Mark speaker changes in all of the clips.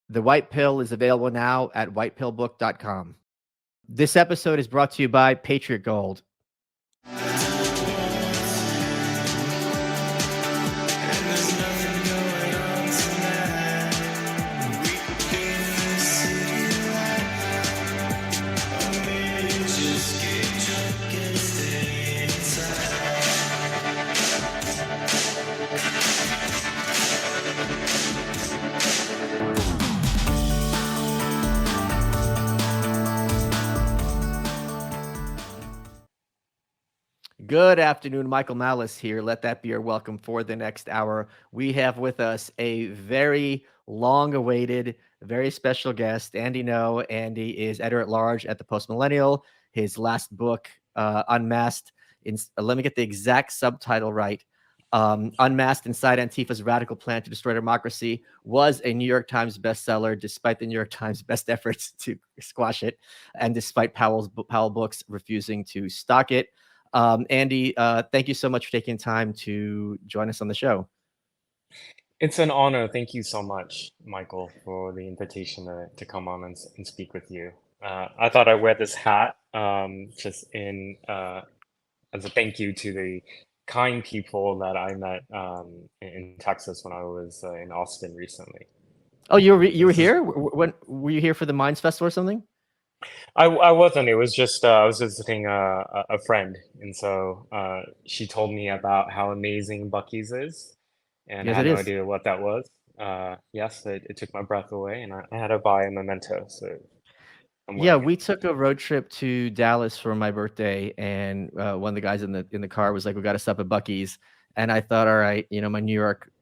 Speaker 1: The White Pill is available now at whitepillbook.com. This episode is brought to you by Patriot Gold. Good afternoon, Michael Malice here. Let that be your welcome for the next hour. We have with us a very long-awaited, very special guest, Andy No. Andy is editor-at-large at the Post Millennial. His last book, Unmasked, let me get the exact subtitle right. Unmasked Inside Antifa's Radical Plan to Destroy Democracy, was a New York Times bestseller, despite the New York Times' best efforts to squash it, and despite Powell Books refusing to stock it. Andy, thank you so much for taking time to join us on the show.
Speaker 2: It's an honor. Thank you so much, Michael, for the invitation to come on and speak with you. I thought I'd wear this hat just as a thank you to the kind people that I met in Texas when I was in Austin recently.
Speaker 1: Oh, you were here? When were you here for the Minds Festival or something?
Speaker 2: I wasn't. It was just I was visiting a friend, and so she told me about how amazing Buc-ee's is, and I
Speaker 1: Yes, it
Speaker 2: had no
Speaker 1: is.
Speaker 2: idea what that was. Yes, it took my breath away, and I had to buy a memento, so I'm
Speaker 1: Yeah,
Speaker 2: wearing it.
Speaker 1: we took a road trip to Dallas for my birthday, and one of the guys in the car was like, "We got to stop at Buc-ee's," and I thought, "All right, my New York,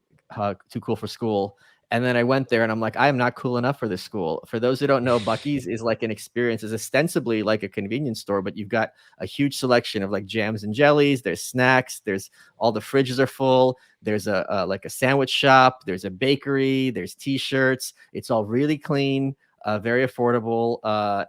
Speaker 1: too cool for school." And then I went there, and I'm like, "I am not cool enough for this school." For those who don't know, Buc-ee's is like an experience. It's ostensibly like a convenience store, but you've got a huge selection of like jams and jellies. There's snacks. There's all the fridges are full. There's like a sandwich shop. There's a bakery. There's T-shirts. It's all really clean. Very affordable,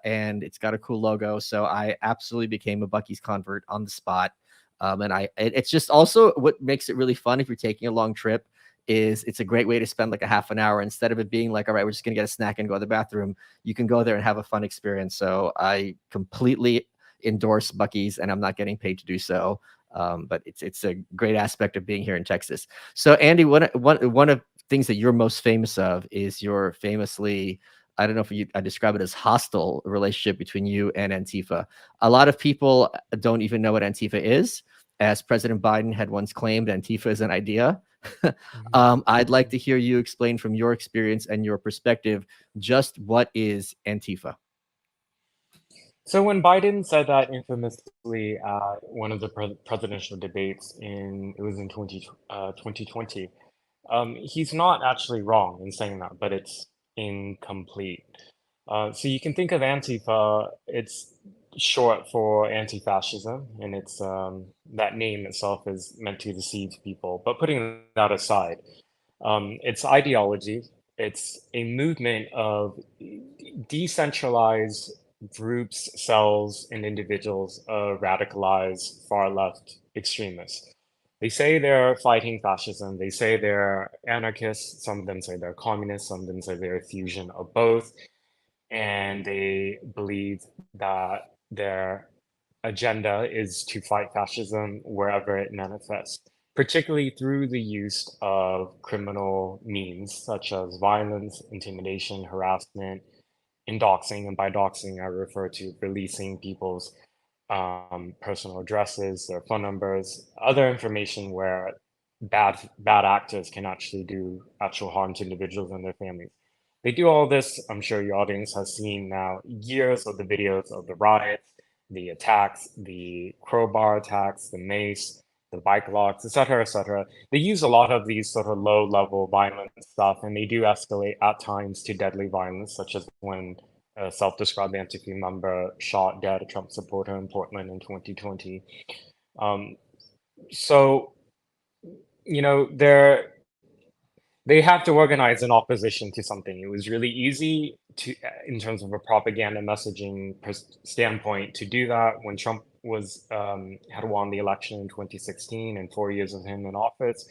Speaker 1: and it's got a cool logo. So I absolutely became a Buc-ee's convert on the spot. And it's just also what makes it really fun if you're taking a long trip is it's a great way to spend like a half an hour instead of it being like, all right, we're just gonna get a snack and go to the bathroom. You can go there and have a fun experience. So I completely endorse Buc-ee's, and I'm not getting paid to do so. But it's a great aspect of being here in Texas. So Andy, one of things that you're most famous of is your famously, I don't know if I describe it as hostile relationship between you and Antifa. A lot of people don't even know what Antifa is. As President Biden had once claimed, Antifa is an idea. I'd like to hear you explain from your experience and your perspective, just what is Antifa?
Speaker 2: So when Biden said that infamously at one of the presidential debates it was in 2020, he's not actually wrong in saying that, but it's incomplete. So you can think of Antifa, it's short for anti-fascism, and it's that name itself is meant to deceive people. But putting that aside, it's ideology. It's a movement of decentralized groups, cells, and individuals of radicalized far left extremists. They say they're fighting fascism. They say they're anarchists. Some of them say they're communists. Some of them say they're a fusion of both. And they believe that their agenda is to fight fascism wherever it manifests, particularly through the use of criminal means such as violence, intimidation, harassment, and doxing. And by doxing, I refer to releasing people's personal addresses, their phone numbers, other information where bad actors can actually do actual harm to individuals and their families. They do all this. I'm sure your audience has seen now years of the videos of the riots, the attacks, the crowbar attacks, the mace, the bike locks, etc., etc. They use a lot of these sort of low-level violent stuff, and they do escalate at times to deadly violence, such as when a self-described Antifa member shot dead a Trump supporter in Portland in 2020. Um, so, you know, they have to organize an opposition to something. It was really easy to, in terms of a propaganda messaging standpoint, to do that when Trump had won the election in 2016 and 4 years of him in office,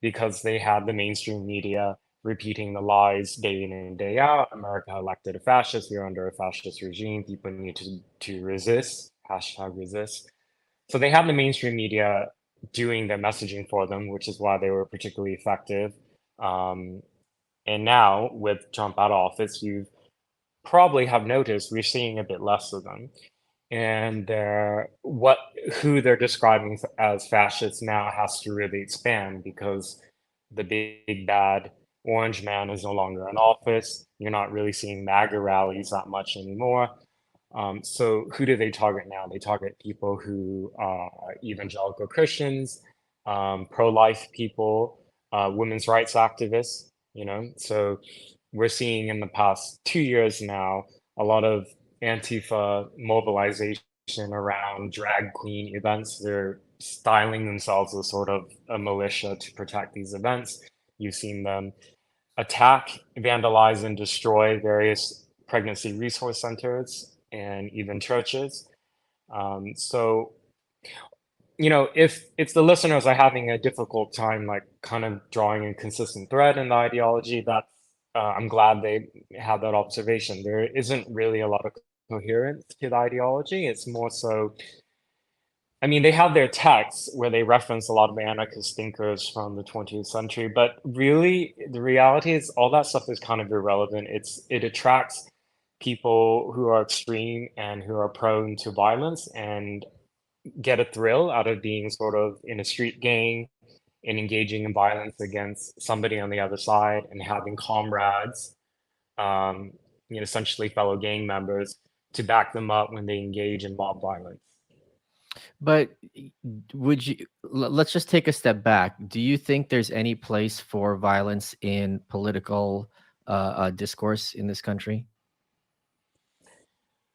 Speaker 2: because they had the mainstream media repeating the lies day in and day out. America elected a fascist. We're under a fascist regime. People need to resist. Hashtag resist. So they have the mainstream media doing the messaging for them, which is why they were particularly effective. Um, and now with Trump out of office, you probably have noticed we're seeing a bit less of them. And who they're describing as fascists now has to really expand because the big bad orange man is no longer in office. You're not really seeing MAGA rallies that much anymore. So who do they target now? They target people who are evangelical Christians, pro-life people, women's rights activists, you know? So we're seeing in the past 2 years now a lot of Antifa mobilization around drag queen events. They're styling themselves as sort of a militia to protect these events. You've seen them attack, vandalize, and destroy various pregnancy resource centers and even churches. So, you know, if the listeners are having a difficult time, like kind of drawing a consistent thread in the ideology, that I'm glad they had that observation. There isn't really a lot of coherence to the ideology. It's more so, I mean, they have their texts where they reference a lot of anarchist thinkers from the 20th century, but really the reality is all that stuff is kind of irrelevant. It attracts people who are extreme and who are prone to violence and get a thrill out of being sort of in a street gang and engaging in violence against somebody on the other side and having comrades, um, you know, essentially fellow gang members to back them up when they engage in mob violence.
Speaker 1: But would you let's just take a step back. Do you think there's any place for violence in political discourse in this country?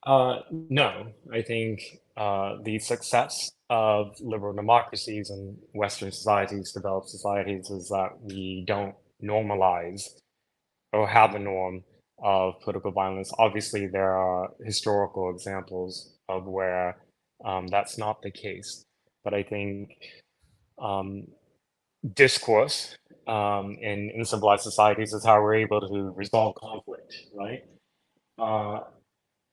Speaker 2: No, I think the success of liberal democracies and Western societies, developed societies, is that we don't normalize or have a norm of political violence. Obviously, there are historical examples of where that's not the case. But I think um, discourse in civilized societies is how we're able to resolve conflict, right? Uh,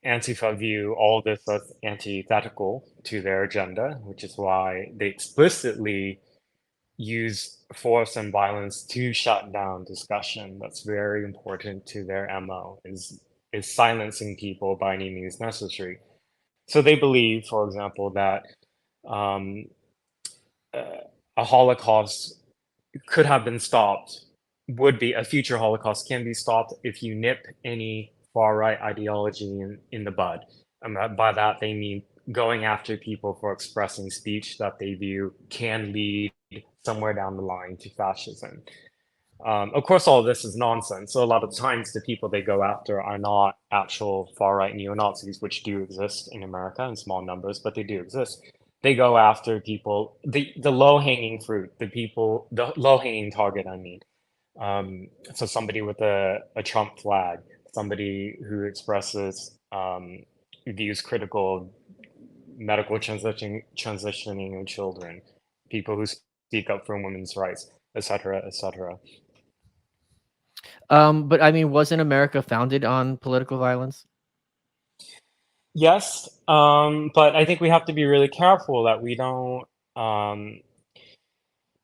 Speaker 2: Antifa view all this as antithetical to their agenda, which is why they explicitly use force and violence to shut down discussion. That's very important to their MO, is silencing people by any means necessary. So they believe, for example, that um, a Holocaust could have been stopped, would be a future Holocaust can be stopped if you nip any far right ideology in the bud. And by that, they mean going after people for expressing speech that they view can lead somewhere down the line to fascism. Of course, all of this is nonsense. So a lot of times the people they go after are not actual far-right neo-Nazis, which do exist in America in small numbers, but they do exist. They go after people, the low-hanging fruit, the low-hanging target, I mean. So somebody with a Trump flag, somebody who expresses views critical of medical transitioning of children, people who speak up for women's rights, etc., etc.
Speaker 1: But I mean, wasn't America founded on political violence?
Speaker 2: Yes, but I think we have to be really careful that we don't. Um,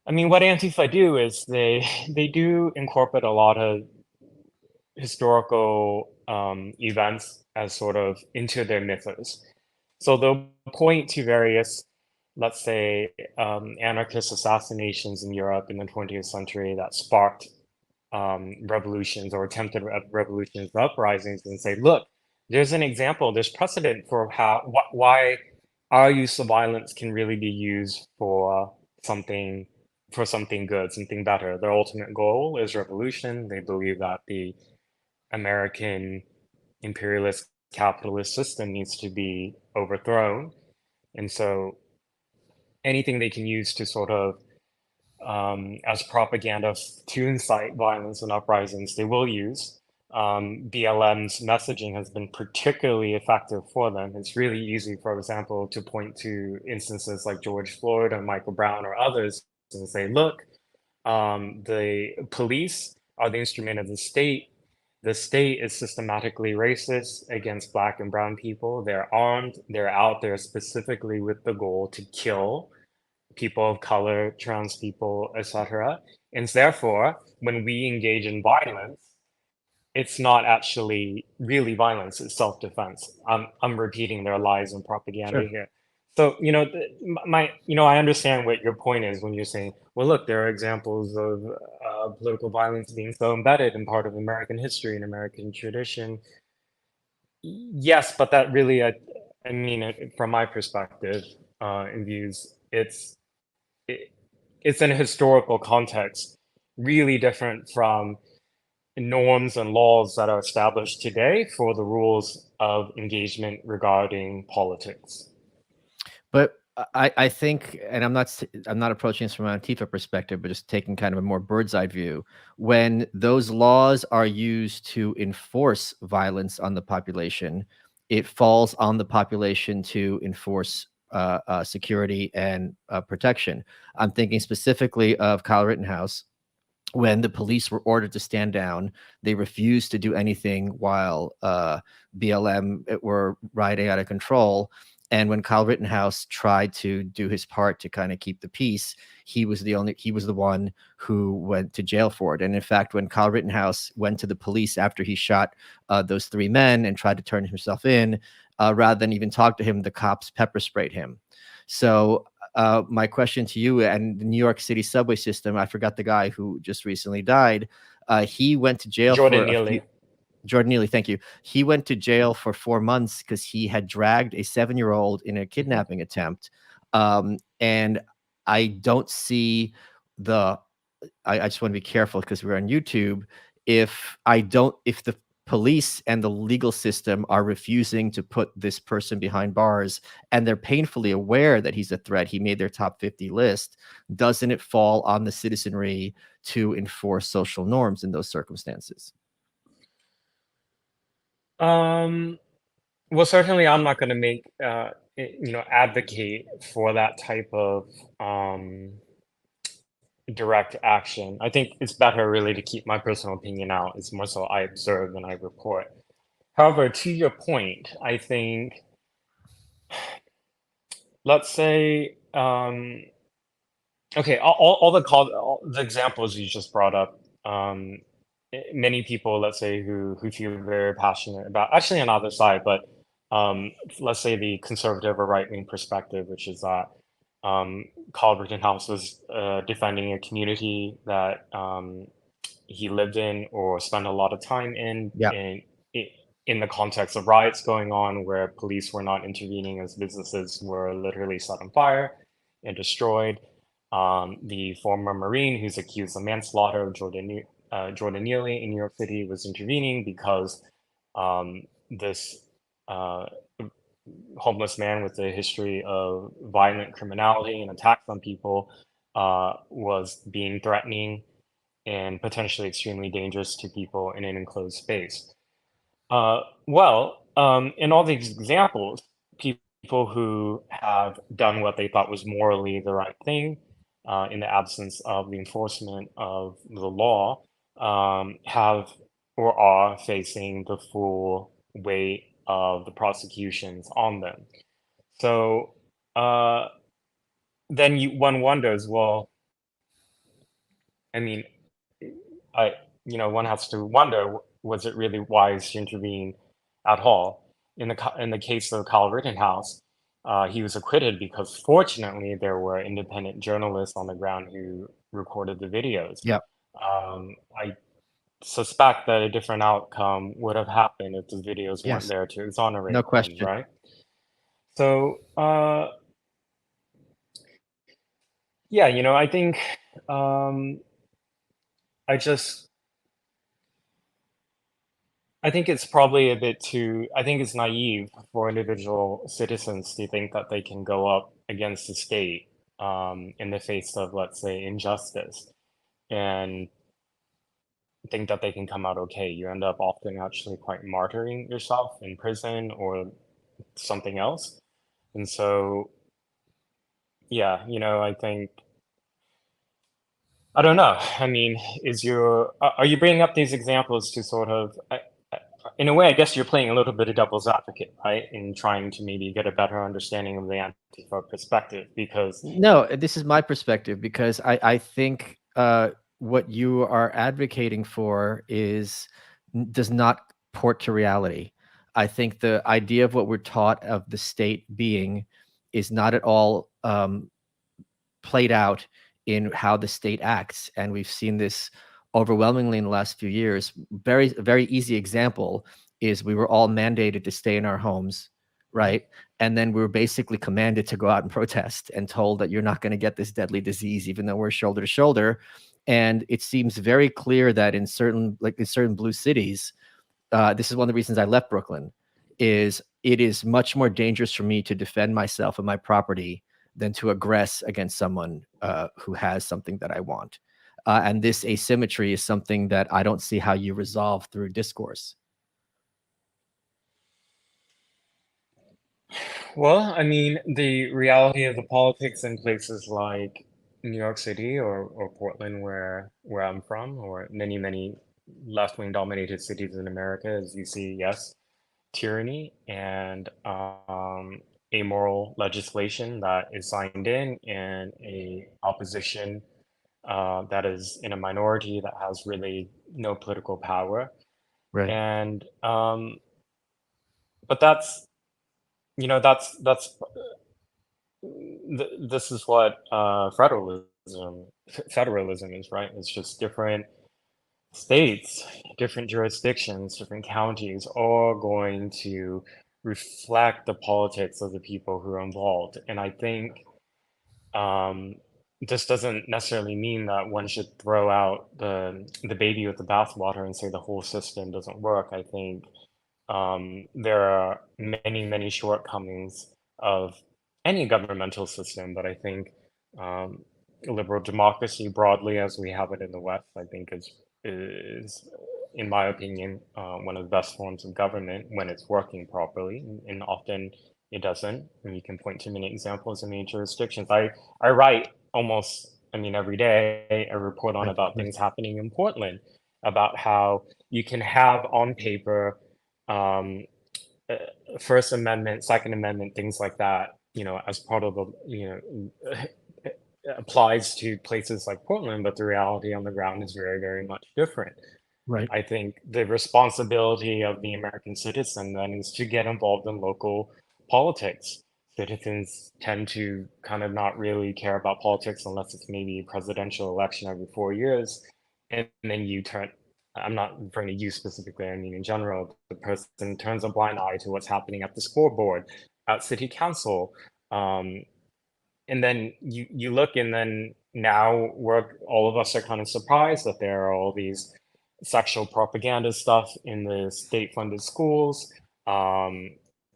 Speaker 2: I mean, what Antifa do is they do incorporate a lot of historical events as sort of into their mythos. So they'll point to various, let's say, anarchist assassinations in Europe in the 20th century that sparked revolutions or attempted revolutions, uprisings, and say, look, there's an example, there's precedent for why our use of violence can really be used something for something good, something better. Their ultimate goal is revolution. They believe that the American imperialist capitalist system needs to be overthrown. And so anything they can use to sort of as propaganda to incite violence and uprisings, they will use. BLM's messaging has been particularly effective for them. It's really easy, for example, to point to instances like George Floyd or Michael Brown or others and say, look, the police are the instrument of the state. The state is systematically racist against Black and brown people. They're armed, they're out there specifically with the goal to kill people of color, trans people, etc. And therefore, when we engage in violence, it's not actually really violence, it's self-defense. I'm repeating their lies and propaganda
Speaker 1: Sure.
Speaker 2: here. So, I understand what your point is when you're saying, well, look, there are examples of political violence being so embedded in part of American history and American tradition. Yes, but that really, I mean, from my perspective and views, it, it's in a historical context, really different from norms and laws that are established today for the rules of engagement regarding politics.
Speaker 1: But I think, and I'm not approaching this from an Antifa perspective, but just taking kind of a more bird's eye view. When those laws are used to enforce violence on the population, it falls on the population to enforce security and protection. I'm thinking specifically of Kyle Rittenhouse. When the police were ordered to stand down, they refused to do anything while BLM were rioting out of control. And when Kyle Rittenhouse tried to do his part to kind of keep the peace, he was the one who went to jail for it. And in fact, when Kyle Rittenhouse went to the police after he shot those three men and tried to turn himself in, rather than even talk to him, the cops pepper sprayed him. So my question to you, and the New York City subway system, I forgot the guy who just recently died. He went to jail
Speaker 2: Jordan
Speaker 1: for
Speaker 2: Neely.
Speaker 1: Jordan Neely, thank you. He went to jail for 4 months because he had dragged a 7-year-old in a
Speaker 2: Mhm.
Speaker 1: kidnapping attempt. And I don't see the I just want to be careful because we're on YouTube. If the police and the legal system are refusing to put this person behind bars and they're painfully aware that he's a threat, he made their top 50 list, doesn't it fall on the citizenry to enforce social norms in those circumstances?
Speaker 2: Um, well, certainly I'm not going to make, advocate for that type of um, direct action. I think it's better really to keep my personal opinion out. It's more so I observe than I report. However, to your point, I think, let's say, okay, all the examples you just brought up, many people, let's say, who feel very passionate about, actually on either side, but let's say the conservative or right-wing perspective, which is that Carl Rittenhouse was defending a community that he lived in or spent a lot of time
Speaker 1: Yeah.
Speaker 2: in the context of riots going on where police were not intervening as businesses were literally set on fire and destroyed. The former Marine who's accused of manslaughter of Jordan Neely in New York City was intervening because this uh, homeless man with a history of violent criminality and attacks on people was being threatening and potentially extremely dangerous to people in an enclosed space. In all these examples, people who have done what they thought was morally the right thing in the absence of the enforcement of the law have or are facing the full weight of the prosecutions on them. So uh, then one wonders, well, I mean, I, one has to wonder, was it really wise to intervene at all? In the case of Kyle Rittenhouse, he was acquitted because fortunately there were independent journalists on the ground who recorded the videos.
Speaker 1: Yeah.
Speaker 2: I suspect that a different outcome would have happened if the videos weren't
Speaker 1: Yes.
Speaker 2: there to
Speaker 1: No
Speaker 2: exonerate him,
Speaker 1: question.
Speaker 2: right? So, yeah, I think um, I just I think it's probably a bit too, I think it's naive for individual citizens to think that they can go up against the state in the face of, let's say, injustice and think that they can come out okay. You end up often actually quite martyring yourself in prison or something else. And so, yeah, I think I don't know. I mean, are you bringing up these examples to sort of, in a way, I guess you're playing a little bit of devil's advocate, right? In trying to maybe get a better understanding of the Antifa perspective, because
Speaker 1: No, this is my perspective because I think what you are advocating for does not port to reality. I think the idea of what we're taught of the state being is not at all played out in how the state acts, and we've seen this overwhelmingly in the last few years. Very easy example is we were all mandated to stay in our homes, right? And then we were basically commanded to go out and protest and told that you're not going to get this deadly disease, even though we're shoulder to shoulder. And it seems very clear that in certain blue cities, this is one of the reasons I left Brooklyn, is it is much more dangerous for me to defend myself and my property than to aggress against someone who has something that I want. And this asymmetry is something that I don't see how you resolve through discourse.
Speaker 2: well, I mean, the reality of the politics in places like New York City or Portland, where I'm from, or many left-wing dominated cities in America, is you see, yes, tyranny and amoral legislation that is signed in, and a opposition that is in a minority that has really no political power.
Speaker 1: Right.
Speaker 2: And but that's that's this is what federalism is, right? It's just different states, different jurisdictions, different counties, all going to reflect the politics of the people who are involved. And I think um, this doesn't necessarily mean that one should throw out the baby with the bathwater and say the whole system doesn't work. I think there are many shortcomings of any governmental system, but I think um, liberal democracy broadly, as we have it in the West, I think is in my opinion, one of the best forms of government when it's working properly, and often it doesn't. And you can point to many examples in many jurisdictions. I write almost, I mean, every day a report on
Speaker 1: Right.
Speaker 2: about
Speaker 1: Right.
Speaker 2: things happening in Portland, about how you can have on paper um, uh, First Amendment, Second Amendment, things like that, as part of applies to places like Portland, but the reality on the ground is very much different.
Speaker 1: Right.
Speaker 2: I think the responsibility of the American citizen then is to get involved in local politics. Citizens tend to kind of not really care about politics unless it's maybe a presidential election every 4 years. And then I'm not referring to you specifically, I mean in general, the person turns a blind eye to what's happening at the school board, at city council. Um, and then you look, and then now all of us are kind of surprised that there are all these sexual propaganda stuff in the state-funded schools. Um,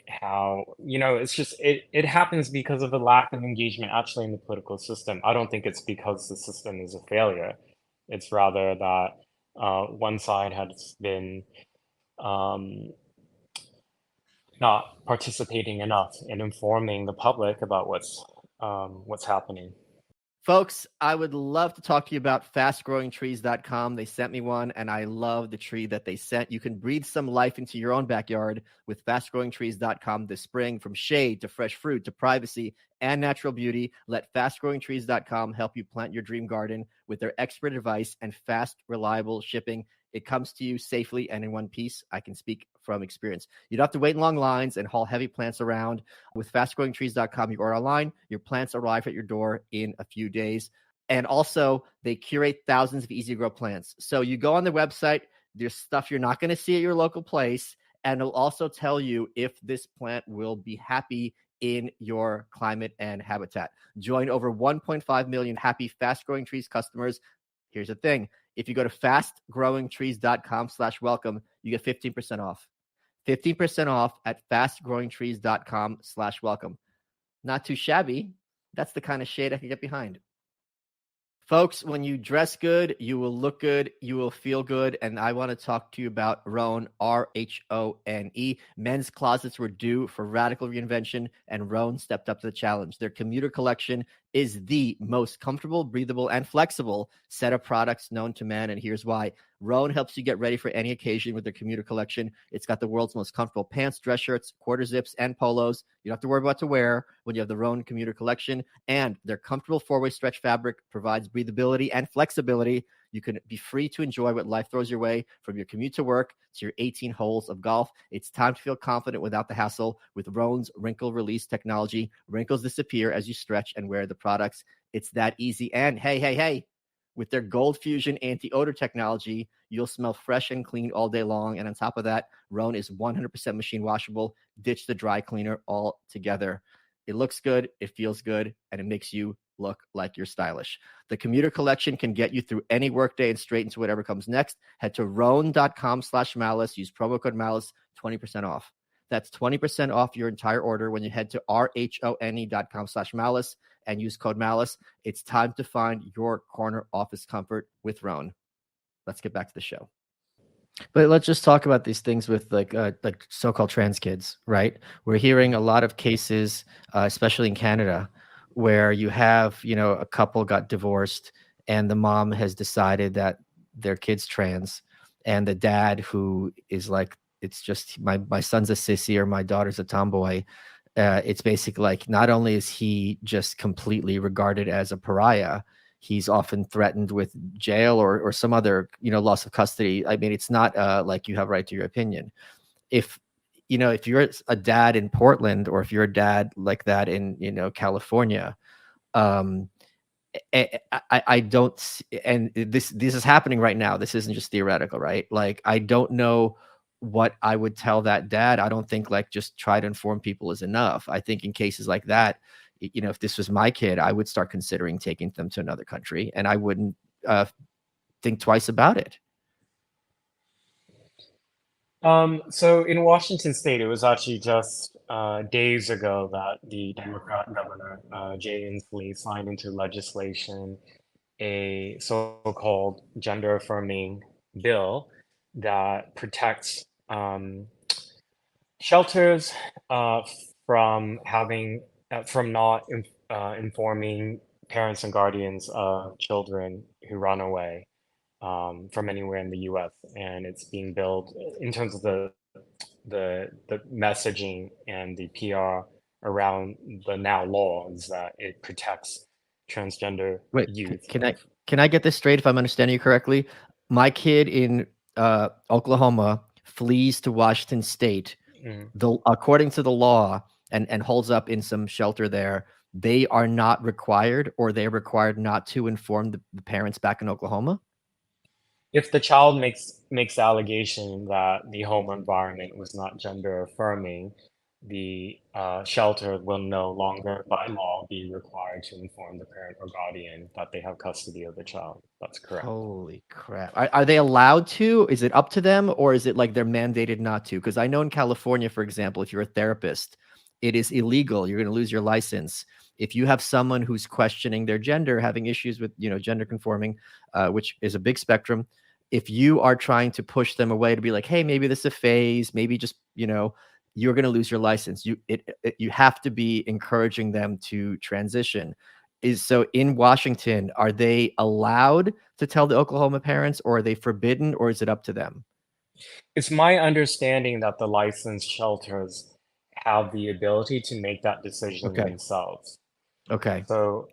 Speaker 2: how, it's just it happens because of the lack of engagement actually in the political system. I don't think it's because the system is a failure. It's rather that one side has been um, not participating enough in informing the public about what's happening.
Speaker 1: Folks, I would love to talk to you about fastgrowingtrees.com. They sent me one, and I love the tree that they sent. You can breathe some life into your own backyard with fastgrowingtrees.com this spring. From shade to fresh fruit to privacy and natural beauty, let fastgrowingtrees.com help you plant your dream garden with their expert advice and fast, reliable shipping. It comes to you safely and in one piece. I can speak from experience. You don't have to wait in long lines and haul heavy plants around. With fastgrowingtrees.com, you order online, your plants arrive at your door in a few days. And also, they curate thousands of easy to grow plants. So you go on their website, there's stuff you're not going to see at your local place, and it'll also tell you if this plant will be happy in your climate and habitat. Join over 1.5 million happy Fast Growing Trees customers. Here's the thing. If you go to fastgrowingtrees.com/welcome, you get 15% off. 15% off at fastgrowingtrees.com/welcome. Not too shabby. That's the kind of shade I can get behind. Folks, when you dress good, you will look good, you will feel good. And I want to talk to you about Rhone, RHONE. Men's closets were due for radical reinvention, and Rhone stepped up to the challenge. Their commuter collection is the most comfortable, breathable, and flexible set of products known to man. And here's why. Rhone helps you get ready for any occasion with their commuter collection. It's got the world's most comfortable pants, dress shirts, quarter zips, and polos. You don't have to worry about what to wear when you have the Rhone commuter collection. And their comfortable four-way stretch fabric provides breathability and flexibility. You can be free to enjoy what life throws your way, from your commute to work to your 18 holes of golf. It's time to feel confident without the hassle with Rhone's wrinkle release technology. Wrinkles disappear as you stretch and wear the products. It's that easy. And hey, with their Gold Fusion anti-odor technology, you'll smell fresh and clean all day long. And on top of that, Rhone is 100% machine washable. Ditch the dry cleaner altogether. It looks good, it feels good, and it makes you look like you're stylish. The commuter collection can get you through any workday and straight into whatever comes next. Head to rhone.com/malice. Use promo code malice, 20% off. That's 20% off your entire order when you head to rhone.com/malice and use code malice. It's time to find your corner office comfort with Rhone. Let's get back to the show. But let's just talk about these things with like so-called trans kids, right? We're hearing a lot of cases, especially in Canada, where you have, a couple got divorced and the mom has decided that their kid's trans, and the dad, who is like, it's just my son's a sissy or my daughter's a tomboy. It's basically like, not only is he just completely regarded as a pariah, he's often threatened with jail or some other, loss of custody. I mean, it's not like you have right to your opinion. If you're a dad in Portland, or if you're a dad like that in, California, I don't, and this is happening right now. This isn't just theoretical, right? Like, I don't know what I would tell that dad. I don't think like just try to inform people is enough. I think in cases like that, if this was my kid, I would start considering taking them to another country, and I wouldn't think twice about it.
Speaker 2: So in Washington State, it was actually just days ago that the Democrat governor, Jay Inslee, signed into legislation a so-called gender-affirming bill that protects shelters from not informing parents and guardians of children who run away from anywhere in the U.S. And it's being built in terms of the messaging and the PR around the now law, is that it protects transgender
Speaker 1: Wait,
Speaker 2: youth.
Speaker 1: can I get this straight if I'm understanding you correctly? My kid in Oklahoma flees to Washington State.
Speaker 2: Mm.
Speaker 1: According to the law, and holds up in some shelter there, they are not required, or they're required not to inform the parents back in Oklahoma?
Speaker 2: If the child makes the allegation that the home environment was not gender affirming, the shelter will no longer, by law, be required to inform the parent or guardian that they have custody of the child. That's correct.
Speaker 1: Holy crap. Are they allowed to? Is it up to them, or is it like they're mandated not to? Because I know in California, for example, if you're a therapist, it is illegal. You're going to lose your license. If you have someone who's questioning their gender, having issues with, gender conforming, which is a big spectrum, if you are trying to push them away to be like, hey, maybe this is a phase, maybe just, you're going to lose your license. You have to be encouraging them to transition. So in Washington, are they allowed to tell the Oklahoma parents, or are they forbidden, or is it up to them?
Speaker 2: It's my understanding that the licensed shelters have the ability to make that decision
Speaker 1: Okay.
Speaker 2: themselves.
Speaker 1: Okay.
Speaker 2: So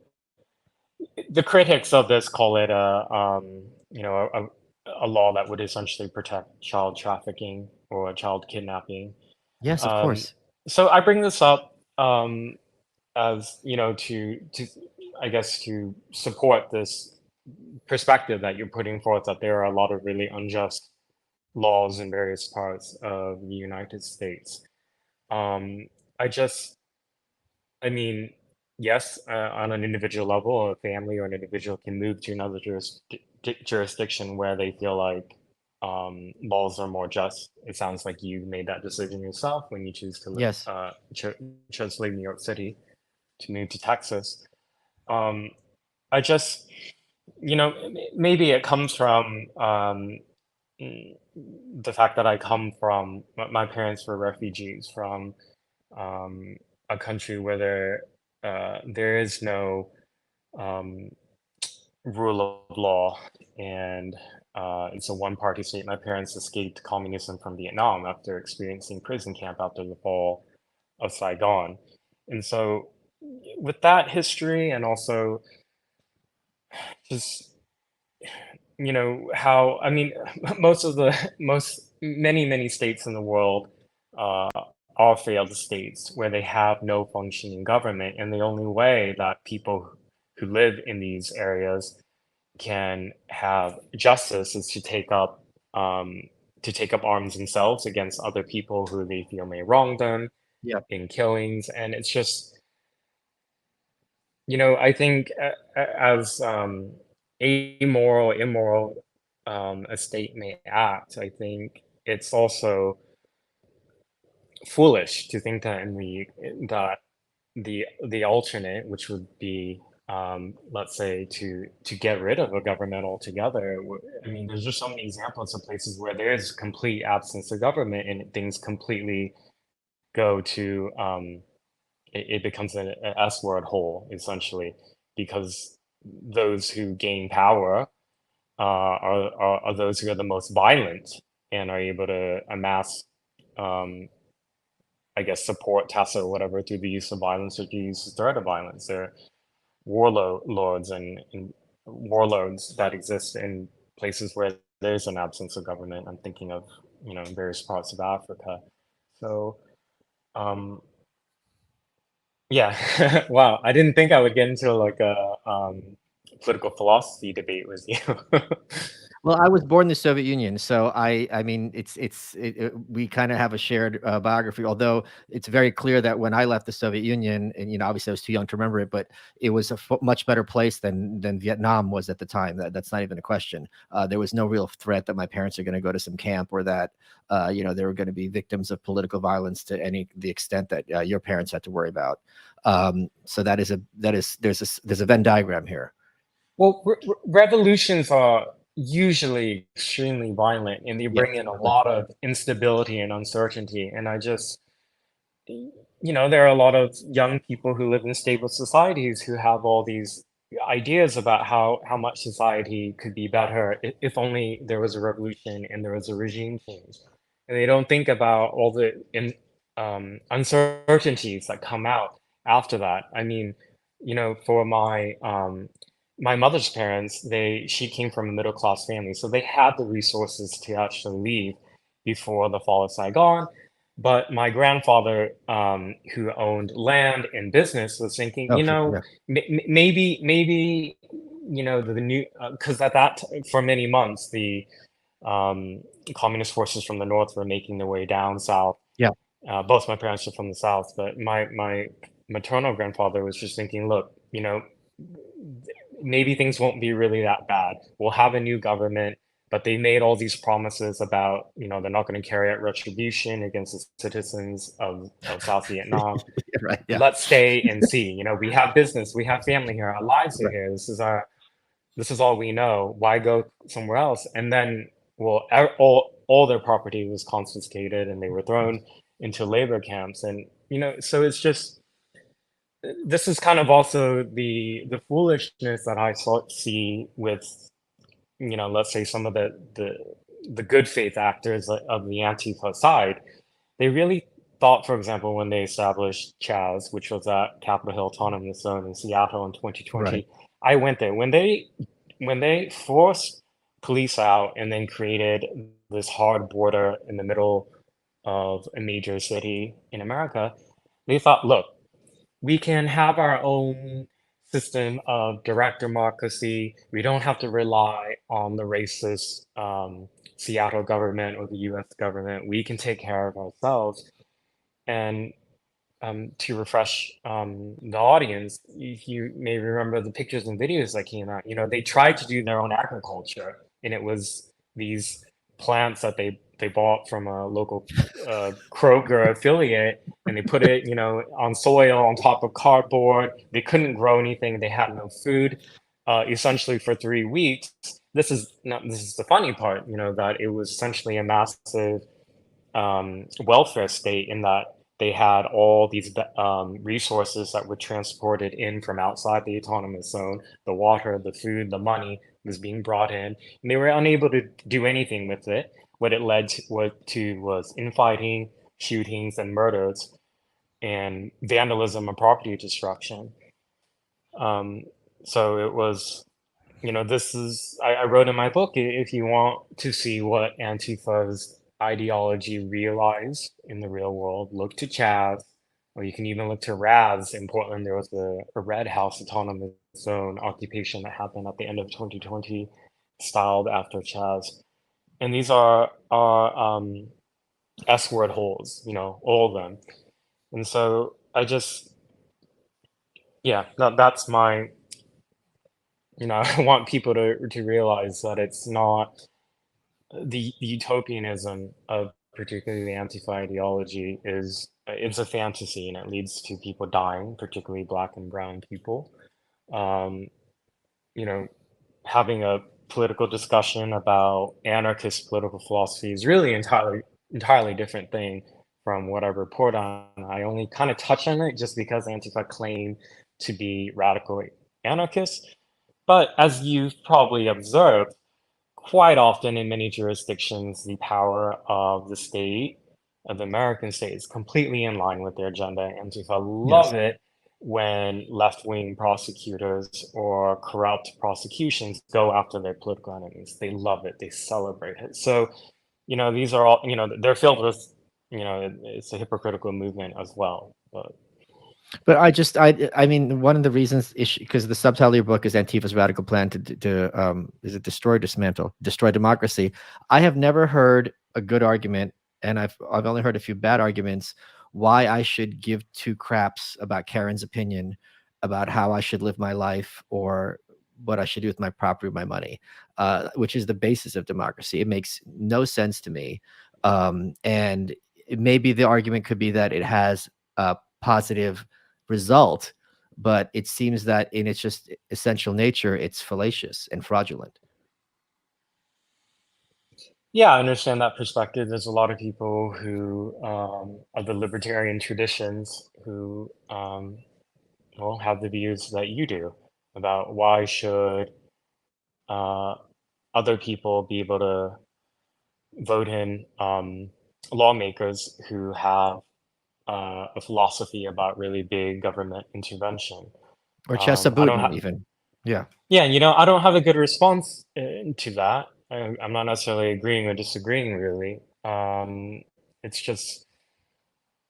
Speaker 2: the critics of this call it a law that would essentially protect child trafficking or child kidnapping.
Speaker 1: Yes, of
Speaker 2: Um,
Speaker 1: course.
Speaker 2: so I bring this up as to I guess to support this perspective that you're putting forth, that there are a lot of really unjust laws in various parts of the United States. Um, I just, I mean, yes, on an individual level, a family or an individual can move to another jurisdiction where they feel like laws are more just. It sounds like you made that decision yourself when you choose to
Speaker 1: Yes.
Speaker 2: chose to leave New York City to move to Texas. Um, I just, maybe it comes from the fact that I come from, my parents were refugees from um, a country where there is no um, rule of law, and it's a one-party state. My parents escaped communism from Vietnam after experiencing prison camp after the fall of Saigon. And so with that history, and also just, how, I mean, many states in the world uh, are failed states where they have no functioning government, and the only way that people who live in these areas can have justice is um, to take up arms themselves against other people who they feel may wrong them
Speaker 1: Yeah.
Speaker 2: in killings. And it's just, I think as amoral, immoral a state may act, I think it's also foolish to think that the alternate, which would be, let's say, to get rid of a government altogether. I mean, there's just so many examples of places where there is complete absence of government and things completely go to, it becomes an S word hole, essentially, because those who gain power are those who are the most violent and are able to amass, um, I guess, support, tacit or whatever, through the use of violence or the use of threat of violence. They're warlords and warlords that exist in places where there's an absence of government. I'm thinking of, various parts of Africa. So, um, yeah, wow, I didn't think I would get into like a political philosophy debate with you.
Speaker 1: Well, I was born in the Soviet Union, so I mean, we kind of have a shared biography. Although it's very clear that when I left the Soviet Union, and obviously I was too young to remember it, but it was a much better place than Vietnam was at the time. That's not even a question. There was no real threat that my parents are going to go to some camp, or that they were going to be victims of political violence to the extent that your parents had to worry about. So there's a Venn diagram here.
Speaker 2: Well, revolutions are usually extremely violent, and they
Speaker 1: Yeah.
Speaker 2: bring in a lot of instability and uncertainty. And there are a lot of young people who live in stable societies who have all these ideas about how much society could be better if only there was a revolution and there was a regime change. And they don't think about all the uncertainties that come out after that. I mean, for my mother's parents, she came from a middle class family, so they had the resources to actually leave before the fall of Saigon. But my grandfather, who owned land and business, was thinking,
Speaker 1: Oh, sure. Yeah.
Speaker 2: maybe, the new, because at for many months, the um, communist forces from the north were making their way down south.
Speaker 1: Yeah.
Speaker 2: Both my parents are from the south, but my maternal grandfather was just thinking, look, maybe things won't be really that bad. We'll have a new government, but they made all these promises about, they're not going to carry out retribution against the citizens of South Vietnam.
Speaker 1: Right. Yeah.
Speaker 2: Let's stay and see. We have business, we have family here, our lives are
Speaker 1: Right.
Speaker 2: here. This is all we know. Why go somewhere else? And then, well, all their property was confiscated, and they were thrown into labor camps. And so it's just, this is kind of also the foolishness that see with, let's say, some of the good faith actors of the Antifa side. They really thought, for example, when they established Chaz, which was at Capitol Hill Autonomous Zone in Seattle in
Speaker 1: Right.
Speaker 2: 2020. I went there when they forced police out and then created this hard border in the middle of a major city in America. They thought, look, we can have our own system of direct democracy. We don't have to rely on the racist Seattle government or the US government. We can take care of ourselves. And to refresh the audience, if you may remember the pictures and videos that came out, they tried to do their own agriculture, and it was these plants that they bought from a local Kroger affiliate, and they put it, on soil on top of cardboard. They couldn't grow anything. They had no food, essentially for 3 weeks. This is the funny part, that it was essentially a massive welfare state, in that They had all these resources that were transported in from outside the autonomous zone. The water, the food, the money was being brought in, and they were unable to do anything with it. What it led to was infighting, shootings, and murders, and vandalism and property destruction. Um, so it was, this is, I wrote in my book, if you want to see what Antifa's ideology realized in the real world, look to Chaz, or you can even look to Raz. In Portland, there was a Red House autonomous zone occupation that happened at the end of 2020, styled after Chaz. And these are S-word holes, all of them. And so I just, yeah, that's my, I want people to realize that it's not the utopianism of particularly the Antifa ideology is it's a fantasy, and it leads to people dying, particularly Black and brown people. Um, you know, having a political discussion about anarchist political philosophy is really entirely different thing from what I report on. I only kind of touch on it just because Antifa claim to be radical anarchists. But as you've probably observed, quite often in many jurisdictions, the power of the state, of the American state, is completely in line with their agenda. Antifa
Speaker 1: Yes.
Speaker 2: love it when left-wing prosecutors or corrupt prosecutions go after their political enemies. They love it. They celebrate it. So, these are all, they're filled with, it's a hypocritical movement as well. But
Speaker 1: But I mean, one of the reasons is because the subtitle of your book is Antifa's radical plan to is it destroy, dismantle, destroy democracy. I have never heard a good argument, and I've only heard a few bad arguments why I should give two craps about Karen's opinion about how I should live my life or what I should do with my property, my money, which is the basis of democracy. It makes no sense to me, and maybe the argument could be that it has a positive result, but it seems that in its just essential nature, it's fallacious and fraudulent.
Speaker 2: yeah, I understand that perspective. There's a lot of people who, of the libertarian traditions who, well, have the views that you do about why should uh, other people be able to vote in lawmakers who have a philosophy about really big government intervention.
Speaker 1: Or
Speaker 2: I don't
Speaker 1: Chesapeake
Speaker 2: have,
Speaker 1: even. Yeah.
Speaker 2: yeah, I don't have a good response to that. I'm not necessarily agreeing or disagreeing, really. It's just,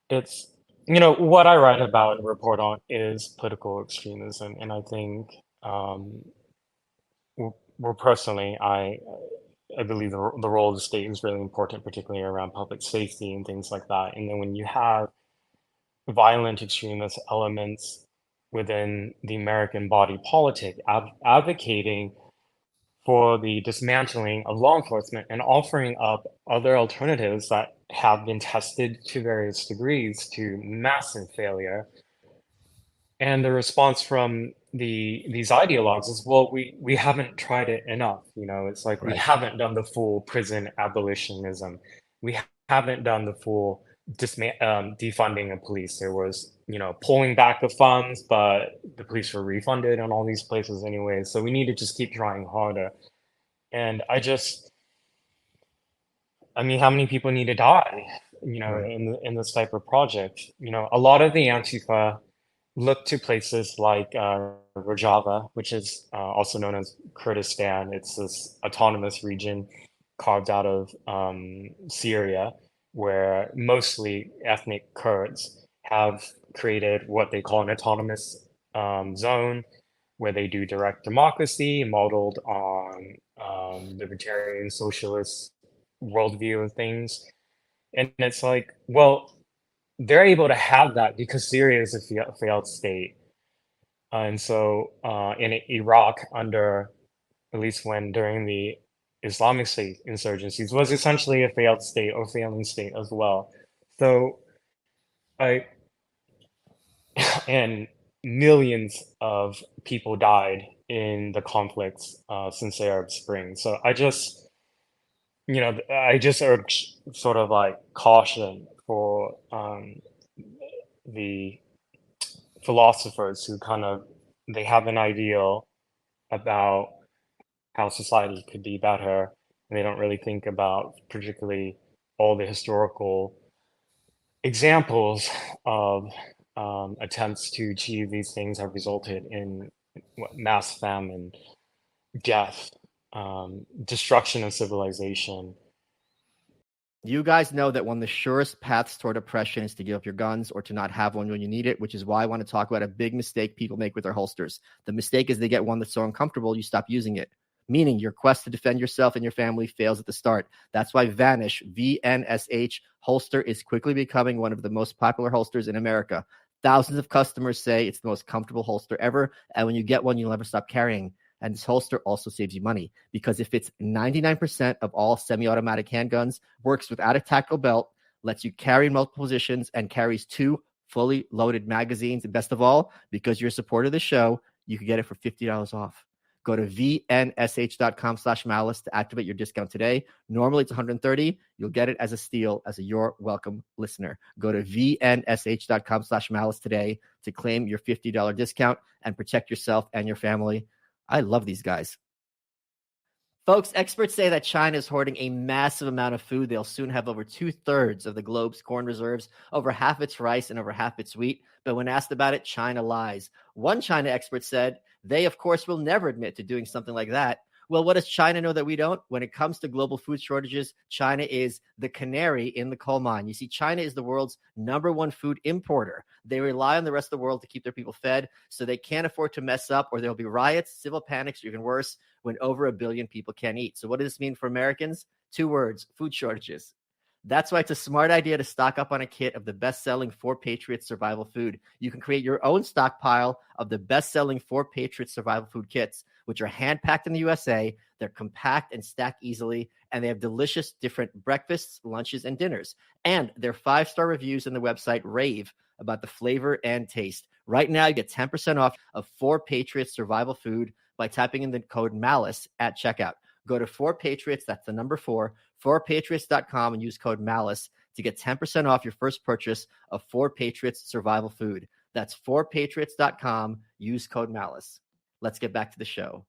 Speaker 2: it's, what I write about and report on is political extremism, and I think, um, well, personally, I believe the role of the state is really important, particularly around public safety and things like that. And then when you have violent extremist elements within the American body politic advocating for the dismantling of law enforcement and offering up other alternatives that have been tested to various degrees to massive failure. And the response from these ideologues is, well, we haven't tried it enough. It's like we
Speaker 1: Right.
Speaker 2: haven't done the full prison abolitionism. We haven't done the full defunding of police. There was, pulling back of funds, but the police were refunded in all these places anyway. So we need to just keep trying harder. And I mean, how many people need to die,
Speaker 1: Right.
Speaker 2: in this type of project? A lot of the Antifa look to places like Rojava, which is also known as Kurdistan. It's this autonomous region carved out of Syria, where mostly ethnic Kurds have created what they call an autonomous zone, where they do direct democracy modeled on libertarian socialist worldview of things. And it's like, well, they're able to have that because Syria is a failed state. And so in Iraq, under at least when during the Islamic State insurgencies, was essentially a failed state or failing state as well. So I and millions of people died in the conflicts since the Arab Spring. So I just urge sort of like caution for the philosophers who kind of they have an ideal about how society could be better, and they don't really think about particularly all the historical examples of attempts to achieve these things have resulted in mass famine, death, destruction of civilization.
Speaker 1: You guys know that one of the surest paths toward oppression is to give up your guns or to not have one when you need it, which is why I want to talk about a big mistake people make with their holsters. The mistake is they get one that's so uncomfortable you stop using it, meaning your quest to defend yourself and your family fails at the start. That's why Vanish, VNSH holster is quickly becoming one of the most popular holsters in America. Thousands of customers say it's the most comfortable holster ever, and when you get one, you'll never stop carrying. And this holster also saves you money because it fits 99% of all semi-automatic handguns, works without a tactical belt, lets you carry in multiple positions, and carries 2 fully loaded magazines. And best of all, because you're a supporter of the show, you can get it for $50 off. Go to vnsh.com/malice to activate your discount today. Normally it's $130. You'll get it as a steal as a You're Welcome listener. Go to vnsh.com/malice today to claim your $50 discount and protect yourself and your family. I love these guys. Folks, experts say that China is hoarding a massive amount of food. They'll soon have over 2/3 of the globe's corn reserves, over half its rice, and over half its wheat. But when asked about it, China lies. One China expert said they, of course, will never admit to doing something like that. Well, what does China know that we don't? When it comes to global food shortages, China is the canary in the coal mine. You see, China is the world's #1 food importer. They rely on the rest of the world to keep their people fed, so they can't afford to mess up, or there'll be riots, civil panics, or even worse, when over 1 billion people can't eat. So what does this mean for Americans? 2 words: food shortages. That's why it's a smart idea to stock up on a kit of the best-selling 4 Patriots survival food. You can create your own stockpile of the best-selling 4 Patriots survival food kits, which are hand-packed in the USA. They're compact and stack easily, and they have delicious different breakfasts, lunches, and dinners. And their 5-star reviews on the website rave about the flavor and taste. Right now, you get 10% off of 4 Patriots survival food by typing in the code MALICE at checkout. Go to 4Patriots, that's the number 4, 4patriots.com, and use code MALICE to get 10% off your first purchase of 4 Patriots survival food. That's 4patriots.com, use code MALICE. Let's get back to the show.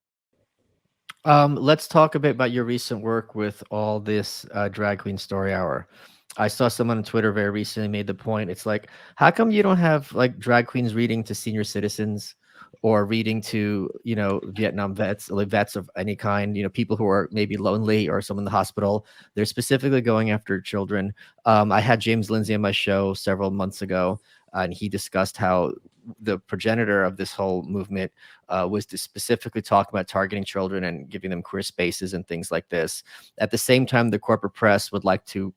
Speaker 1: Let's talk a bit about your recent work with all this drag queen story hour. I saw someone on Twitter very recently made the point. It's like, how come you don't have like drag queens reading to senior citizens or reading to, Vietnam vets, like vets of any kind, people who are maybe lonely or someone in the hospital? They're specifically going after children. I had James Lindsay on my show several months ago, and he discussed how the progenitor of this whole movement was to specifically talk about targeting children and giving them queer spaces and things like this. At the same time, the corporate press would like to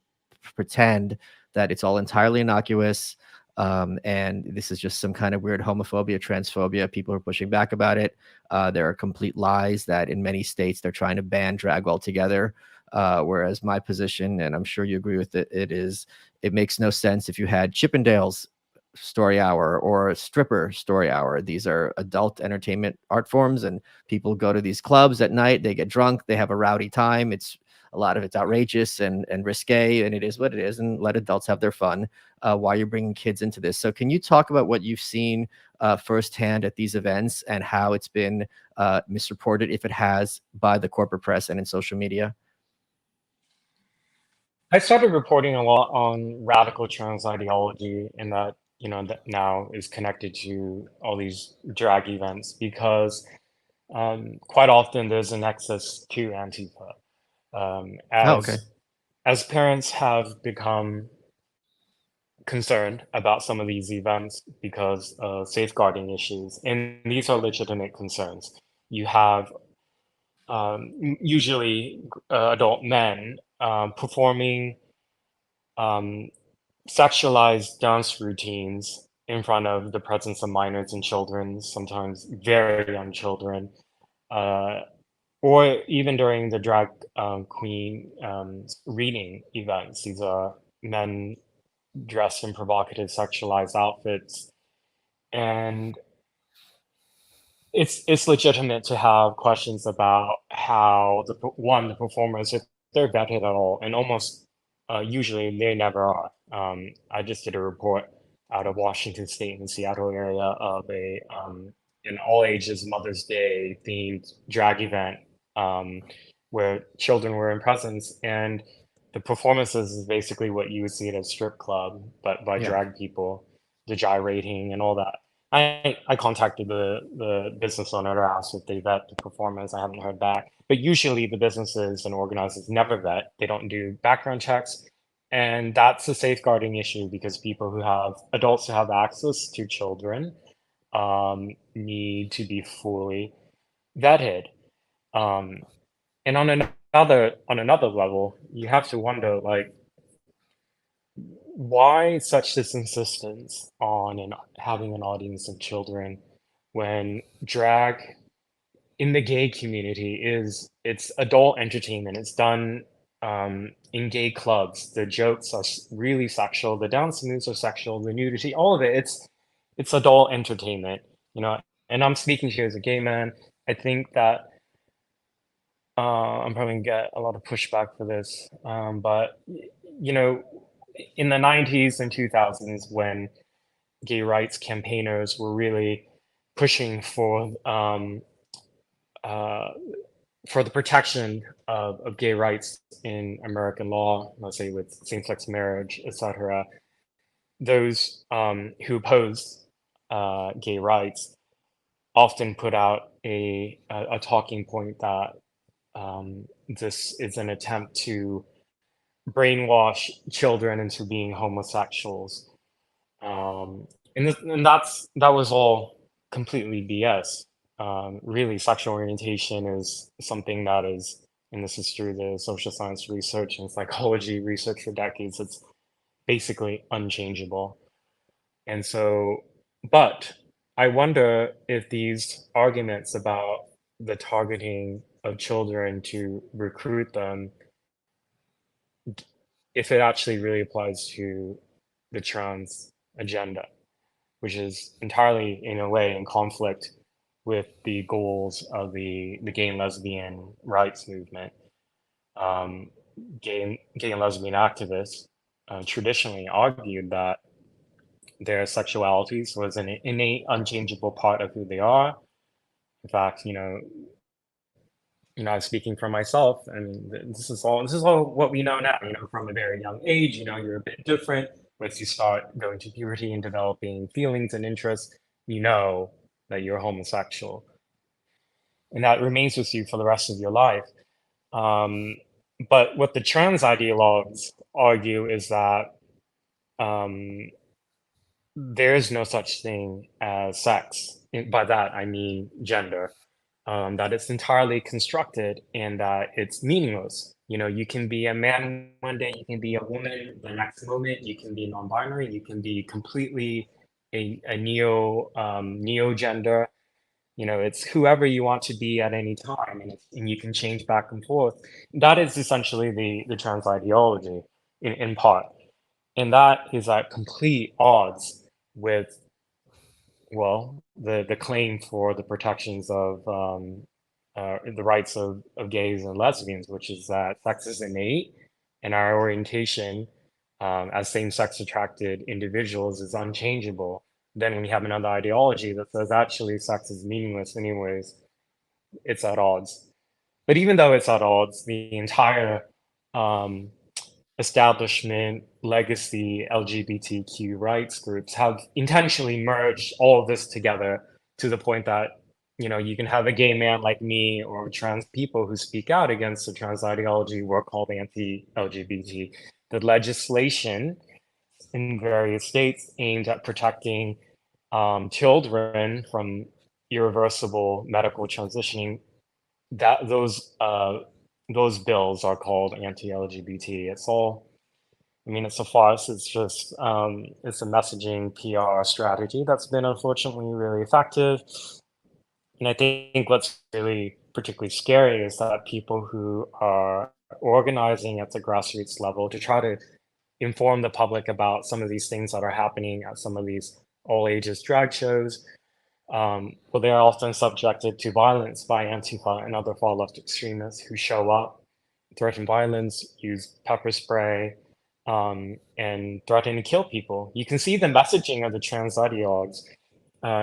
Speaker 1: pretend that it's all entirely innocuous, and this is just some kind of weird homophobia, transphobia. People are pushing back about it. There are complete lies that in many states they're trying to ban drag altogether. Whereas my position, and I'm sure you agree with it, it makes no sense if you had Chippendales story hour or a stripper story hour. These are adult entertainment art forms, and people go to these clubs at night. They get drunk. They have a rowdy time. A lot of it's outrageous and risque, and it is what it is, and let adults have their fun. Why you're bringing kids into this. So can you talk about what you've seen firsthand at these events and how it's been misreported, if it has, by the corporate press and in social media?
Speaker 2: I started reporting a lot on radical trans ideology, and that now is connected to all these drag events because quite often there's a nexus to Antifa. Um,
Speaker 1: Oh, okay.
Speaker 2: as parents have become concerned about some of these events because of safeguarding issues, and these are legitimate concerns. You have usually adult men performing sexualized dance routines in front of the presence of minors and children, sometimes very young children, uh, or even during the drag queen reading events. These are men dressed in provocative sexualized outfits, and it's legitimate to have questions about how the performers, if they're vetted at all, and almost usually they never are. I just did a report out of Washington State in the Seattle area of an all ages Mother's Day themed drag event, um, where children were in presence, and the performances is basically what you would see at a strip club, but by
Speaker 1: Yeah.
Speaker 2: drag people, the gyrating and all that. I contacted the business owner to ask if they vet the performance. I haven't heard back. But usually the businesses and organizers never vet. They don't do background checks. And that's a safeguarding issue because people who have adults who have access to children need to be fully vetted. Um, and on another level, you have to wonder like why such this insistence on having an audience of children when drag in the gay community it's adult entertainment. It's done in gay clubs. The jokes are really sexual. The dance moves are sexual. The nudity, all of it. It's adult entertainment, you know. And I'm speaking here as a gay man. I think that I'm probably gonna get a lot of pushback for this, but you know, in the 90s and 2000s, when gay rights campaigners were really pushing uh, for the protection of gay rights in American law, let's say with same-sex marriage, etc., those who opposed gay rights often put out a talking point that this is an attempt to brainwash children into being homosexuals. Um, that was all completely BS. Really, sexual orientation is something that is, and this is through the social science research and psychology research for decades, it's basically unchangeable. And so, but I wonder if these arguments about the targeting of children to recruit them, if it actually really applies to the trans agenda, which is entirely, in a way, in conflict with the goals of the gay and lesbian rights movement. Um, gay and lesbian activists traditionally argued that their sexualities was an innate, unchangeable part of who they are. In fact, I'm speaking for myself, and this is all what we know now. From a very young age, you're a bit different. Once you start going to puberty and developing feelings and interests, you know that you're homosexual, and that remains with you for the rest of your life. Um, but what the trans ideologues argue is that um, there is no such thing as sex. By that, I mean gender. That it's entirely constructed and that it's meaningless. You can be a man one day, you can be a woman the next moment, you can be non-binary, you can be completely a neo gender. It's whoever you want to be at any time, and you can change back and forth. That is essentially the trans ideology in part, and that is at complete odds with, well, the claim for the protections of the rights of gays and lesbians, which is that sex is innate and our orientation as same-sex attracted individuals is unchangeable. Then when you have another ideology that says actually sex is meaningless anyways, it's at odds. But even though it's at odds, the entire um, establishment, legacy, LGBTQ rights groups have intentionally merged all of this together to the point that, you can have a gay man like me or trans people who speak out against the trans ideology we're called anti-LGBT. The legislation in various states aimed at protecting children from irreversible medical transitioning, that those bills are called anti-LGBT. It's all, I mean, it's a farce. It's just it's a messaging PR strategy that's been unfortunately really effective. And I think what's really particularly scary is that people who are organizing at the grassroots level to try to inform the public about some of these things that are happening at some of these all ages drag shows, well, they are often subjected to violence by Antifa and other far left extremists who show up, threaten violence, use pepper spray, and threaten to kill people. You can see the messaging of the trans ideologues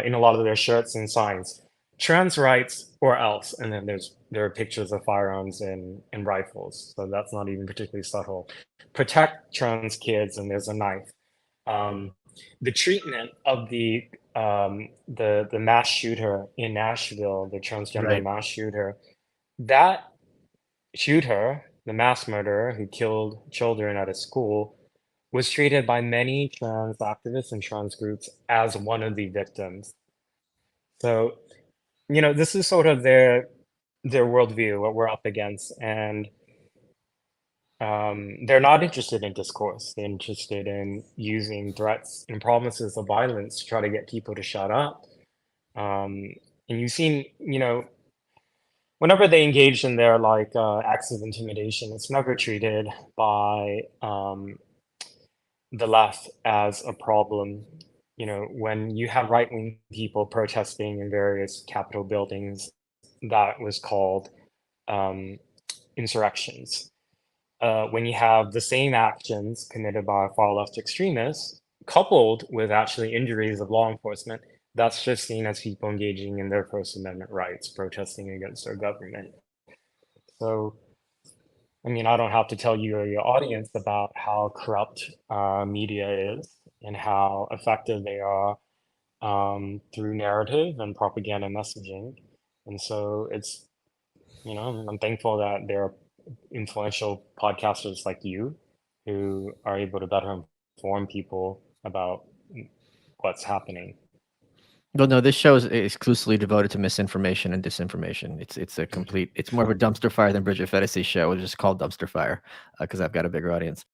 Speaker 2: in a lot of their shirts and signs. Trans rights or else, and then there are pictures of firearms and rifles, so that's not even particularly subtle. Protect trans kids, and there's a knife. Um, the treatment of the mass shooter in Nashville, the transgender
Speaker 1: Right.
Speaker 2: mass shooter, that shooter, the mass murderer who killed children at a school, was treated by many trans activists and trans groups as one of the victims. So, this is sort of their worldview, what we're up against, and they're not interested in discourse. They're interested in using threats and promises of violence to try to get people to shut up. Um, and you've seen, whenever they engage in their acts of intimidation, it's never treated by the left as a problem. When you have right-wing people protesting in various Capitol buildings, that was called um, insurrections. When you have the same actions committed by far left extremists, coupled with actually injuries of law enforcement, that's just seen as people engaging in their First Amendment rights, protesting against their government. So, I mean, I don't have to tell you or your audience about how corrupt media is and how effective they are through narrative and propaganda messaging. And so I'm thankful that there are influential podcasters like you who are able to better inform people about what's happening.
Speaker 1: Well, no, this show is exclusively devoted to misinformation and disinformation. It's a complete. It's more of a dumpster fire than Bridget Fettis's show. It's just called Dumpster Fire because I've got a bigger audience.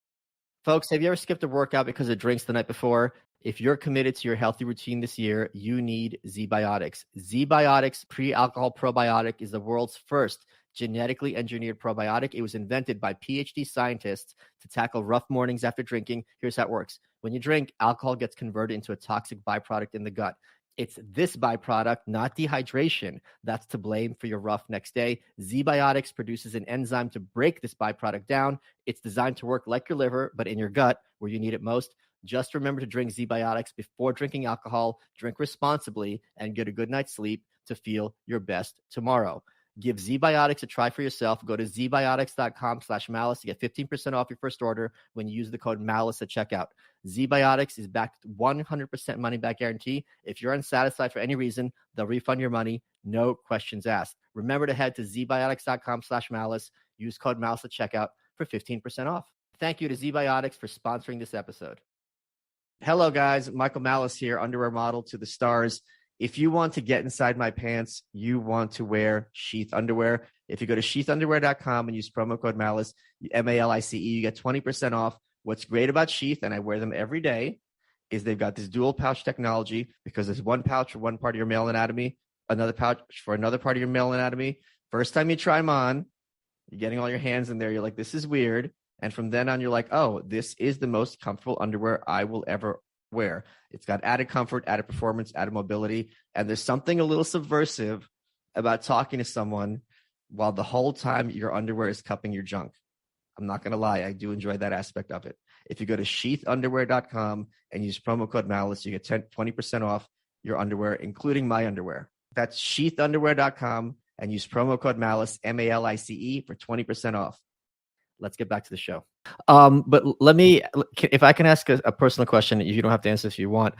Speaker 1: Folks, have you ever skipped a workout because of drinks the night before? If you're committed to your healthy routine this year, you need ZBiotics. ZBiotics pre-alcohol probiotic is the world's first genetically engineered probiotic. It was invented by PhD scientists to tackle rough mornings after drinking. Here's how it works. When you drink, alcohol gets converted into a toxic byproduct in the gut. It's this byproduct, not dehydration, that's to blame for your rough next day. ZBiotics produces an enzyme to break this byproduct down. It's designed to work like your liver, but in your gut where you need it most. Just remember to drink ZBiotics before drinking alcohol. Drink responsibly and get a good night's sleep to feel your best tomorrow. Give ZBiotics a try for yourself. Go to zbiotics.com/malice to get 15% off your first order when you use the code malice at checkout. ZBiotics is backed 100% money back guarantee. If you're unsatisfied for any reason, they'll refund your money. No questions asked. Remember to head to zbiotics.com/malice. Use code malice at checkout for 15% off. Thank you to ZBiotics for sponsoring this episode. Hello, guys. Michael Malice here, underwear model to the stars. If you want to get inside my pants, you want to wear Sheath underwear. If you go to sheathunderwear.com and use promo code Malice, MALICE, you get 20% off. What's great about Sheath, and I wear them every day, is they've got this dual pouch technology because there's one pouch for one part of your male anatomy, another pouch for another part of your male anatomy. First time you try them on, you're getting all your hands in there. You're like, this is weird. And from then on, you're like, oh, this is the most comfortable underwear I will ever wear. It's got added comfort, added performance, added mobility. And there's something a little subversive about talking to someone while the whole time your underwear is cupping your junk. I'm not going to lie. I do enjoy that aspect of it. If you go to sheathunderwear.com and use promo code Malice, you get 20% off your underwear, including my underwear. That's sheathunderwear.com and use promo code Malice, MALICE, for 20% off. Let's get back to the show. But let me, if I can ask a personal question, you don't have to answer if you want.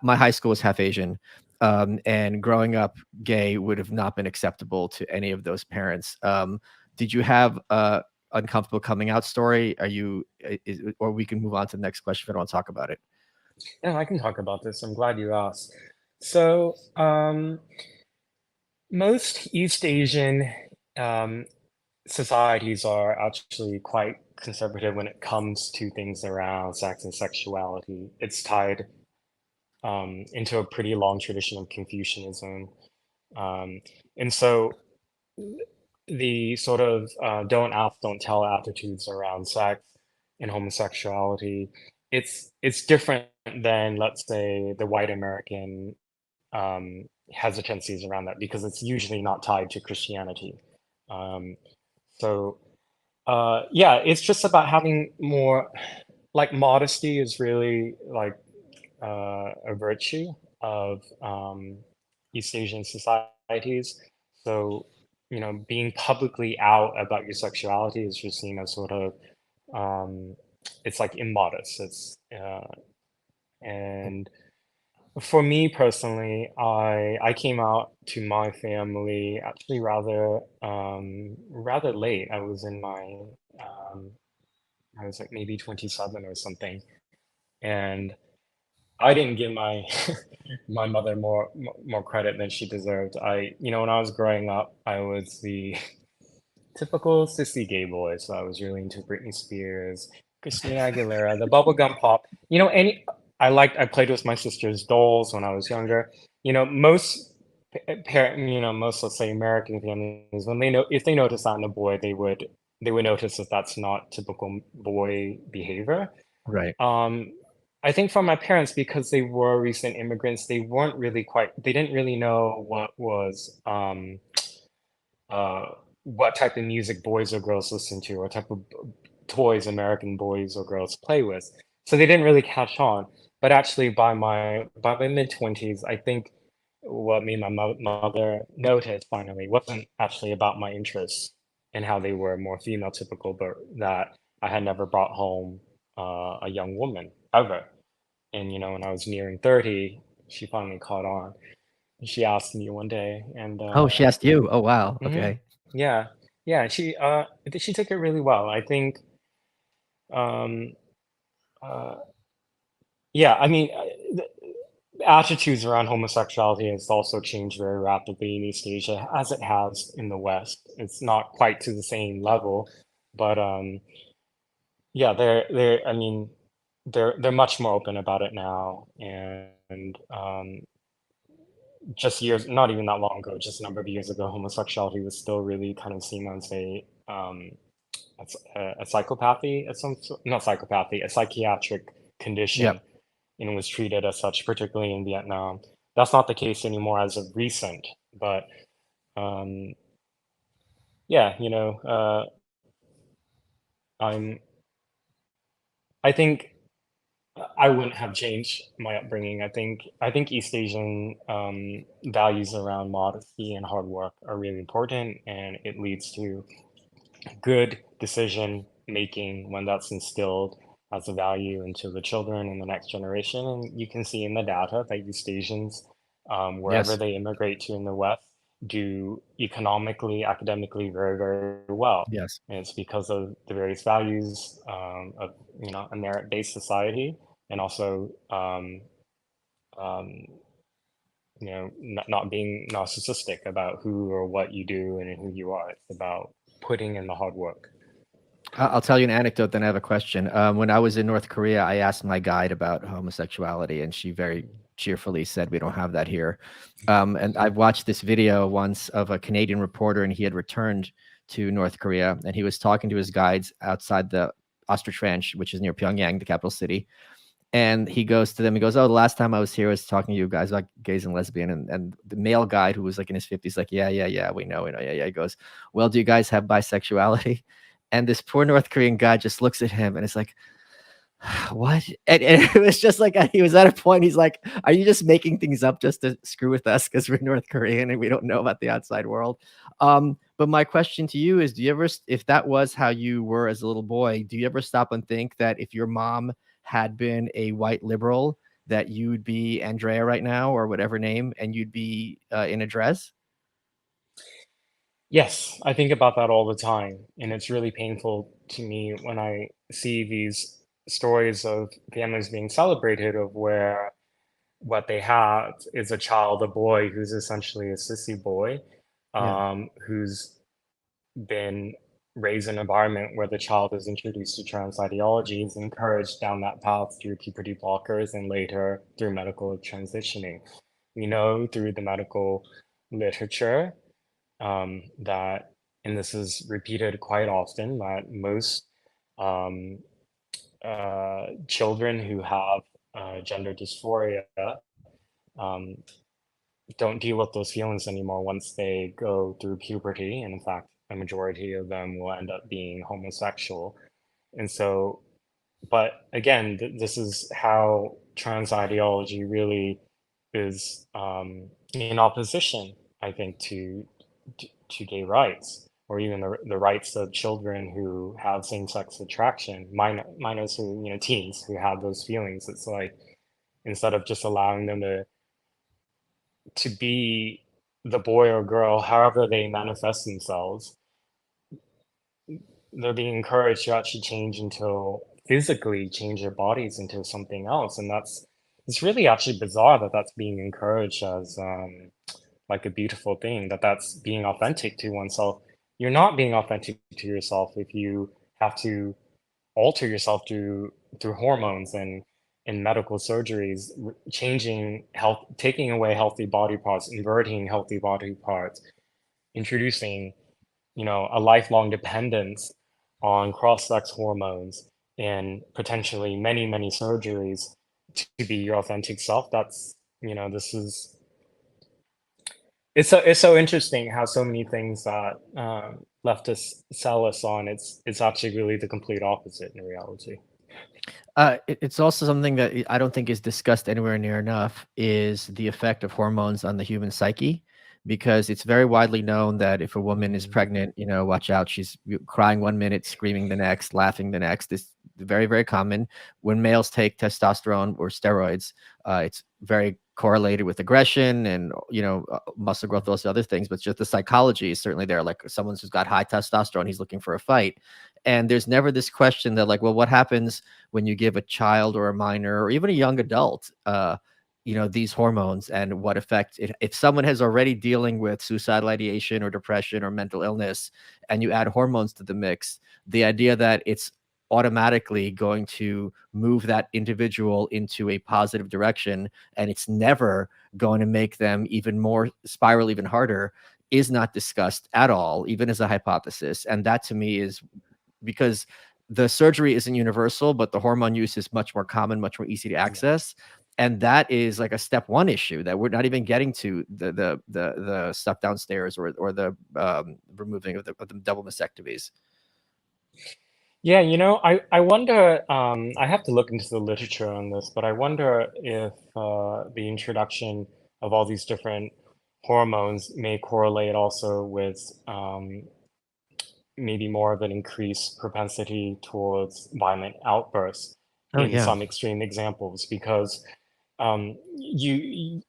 Speaker 1: My high school was half Asian, and growing up gay would have not been acceptable to any of those parents. Did you have a uncomfortable coming out story? Or we can move on to the next question if I don't want to talk about it.
Speaker 2: Yeah, I can talk about this. I'm glad you asked. So, most East Asian societies are actually quite conservative when it comes to things around sex and sexuality. It's tied into a pretty long tradition of Confucianism. And so the sort of don't ask, don't tell attitudes around sex and homosexuality, it's different than, let's say, the white American hesitancies around that because it's usually not tied to Christianity. Um, so Yeah, it's just about having more, like modesty is really like a virtue of East Asian societies. So, being publicly out about your sexuality is just seen as sort of um, it's like immodest. And for me personally, I came out to my family actually rather late. Um, I was like maybe 27 or something, and I didn't give my my mother more credit than she deserved. When I was growing up, I was the typical sissy gay boy, so I was really into Britney Spears, Christina Aguilera, the bubblegum pop. I played with my sister's dolls when I was younger. Most most, let's say, American families, when if they notice that in a boy, they would notice that that's not typical boy behavior.
Speaker 1: Right.
Speaker 2: Um, I think for my parents, because they were recent immigrants, they didn't really know uh, what type of music boys or girls listen to, or type of toys American boys or girls play with. So they didn't really catch on. But actually, by my mid-20s, I think what me and my mother noticed finally wasn't actually about my interests and how they were more female typical, but that I had never brought home a young woman ever. And when I was nearing 30, she finally caught on. She asked me one day, and
Speaker 1: Oh, she asked you. Oh, wow.
Speaker 2: mhm,
Speaker 1: Okay.
Speaker 2: yeah, yeah, she took it really well. I think, um, uh, yeah, I mean, the attitudes around homosexuality has also changed very rapidly in East Asia, as it has in the West. It's not quite to the same level, but yeah, I mean, they're much more open about it now, and just years, not even that long ago, just a number of years ago, homosexuality was still really kind of seen as a psychopathy, not psychopathy, a psychiatric condition,
Speaker 1: Yep.
Speaker 2: and was treated as such, particularly in Vietnam. That's not the case anymore as of recent, but um, yeah, I'm, I think I wouldn't have changed my upbringing. I think East Asian values around modesty and hard work are really important, and it leads to good decision making when that's instilled as a value into the children and the next generation. And you can see in the data that East Asians, wherever
Speaker 1: Yes.
Speaker 2: they immigrate to in the West, do economically, academically very, very well.
Speaker 1: Yes.
Speaker 2: And it's because of the various values of a merit-based society, and also um, not being narcissistic about who or what you do and who you are. It's about putting in the hard work.
Speaker 1: I'll tell you an anecdote, then I have a question. When I was in North Korea, I asked my guide about homosexuality, and she very cheerfully said, "We don't have that here." And I've watched this video once of a Canadian reporter, and he had returned to North Korea, and he was talking to his guides outside the Ostrich Ranch, which is near Pyongyang, the capital city. And he goes to them, he goes, "Oh, the last time I was here, I was talking to you guys about gays and lesbian." And the male guide, who was like in his 50s, like, "Yeah, yeah, yeah, we know, yeah, yeah." He goes, "Well, do you guys have bisexuality?" And this poor North Korean guy just looks at him and it's like, "What?" And it was just like, he was at a point, he's like, "Are you just making things up just to screw with us because we're North Korean and we don't know about the outside world?" But my question to you is, do you ever, if that was how you were as a little boy, do you ever stop and think that if your mom had been a white liberal, that you would be Andrea right now, or whatever name, and you'd be in a dress?
Speaker 2: Yes, I think about that all the time, and it's really painful to me when I see these stories of families being celebrated of where what they have is a child, a boy who's essentially a sissy boy,
Speaker 1: Yeah.
Speaker 2: who's been raised in an environment where the child is introduced to trans ideologies, encouraged down that path through puberty blockers, and later through medical transitioning. We know through the medical literature that, and this is repeated quite often, that most um, children who have gender dysphoria um, don't deal with those feelings anymore once they go through puberty. And in fact, a majority of them will end up being homosexual. And so, but again, this is how trans ideology really is in opposition, I think, to gay rights, or even the rights of children who have same-sex attraction, minors who, teens who have those feelings. It's like, instead of just allowing them to be the boy or girl, however they manifest themselves, they're being encouraged to actually change into physically change their bodies into something else. And it's really actually bizarre that that's being encouraged as like a beautiful thing, that's being authentic to oneself. You're not being authentic to yourself if you have to alter yourself through hormones and medical surgeries, changing health, taking away healthy body parts, inverting healthy body parts, introducing, a lifelong dependence on cross-sex hormones and potentially many, many surgeries to be your authentic self. That's, this is it's so interesting how so many things that leftists sell us on, it's actually really the complete opposite in reality.
Speaker 1: It's also something that I don't think is discussed anywhere near enough is the effect of hormones on the human psyche, because it's very widely known that if a woman is
Speaker 2: Mm,
Speaker 1: pregnant, watch out, she's crying 1 minute, screaming the next, laughing the next. It's very, very common. When males take testosterone or steroids, it's very correlated with aggression and muscle growth, those other things. But just the psychology is certainly there. Like someone who's got high testosterone, he's looking for a fight, and there's never this question that, like, well, what happens when you give a child or a minor or even a young adult these hormones, and what effect if someone has already dealing with suicidal ideation or depression or mental illness, and you add hormones to the mix, the idea that it's automatically going to move that individual into a positive direction, and it's never going to make them even more spiral even harder, is not discussed at all, even as a hypothesis. And that to me is because the surgery isn't universal, but the hormone use is much more common, much more easy to
Speaker 2: yeah.
Speaker 1: access. And that is like a step one issue that we're not even getting to the stuff downstairs, or the removing of the double mastectomies.
Speaker 2: Yeah, I wonder, I have to look into the literature on this, but I wonder if the introduction of all these different hormones may correlate also with maybe more of an increased propensity towards violent outbursts
Speaker 1: Oh
Speaker 2: in
Speaker 1: yeah.
Speaker 2: some extreme examples, because you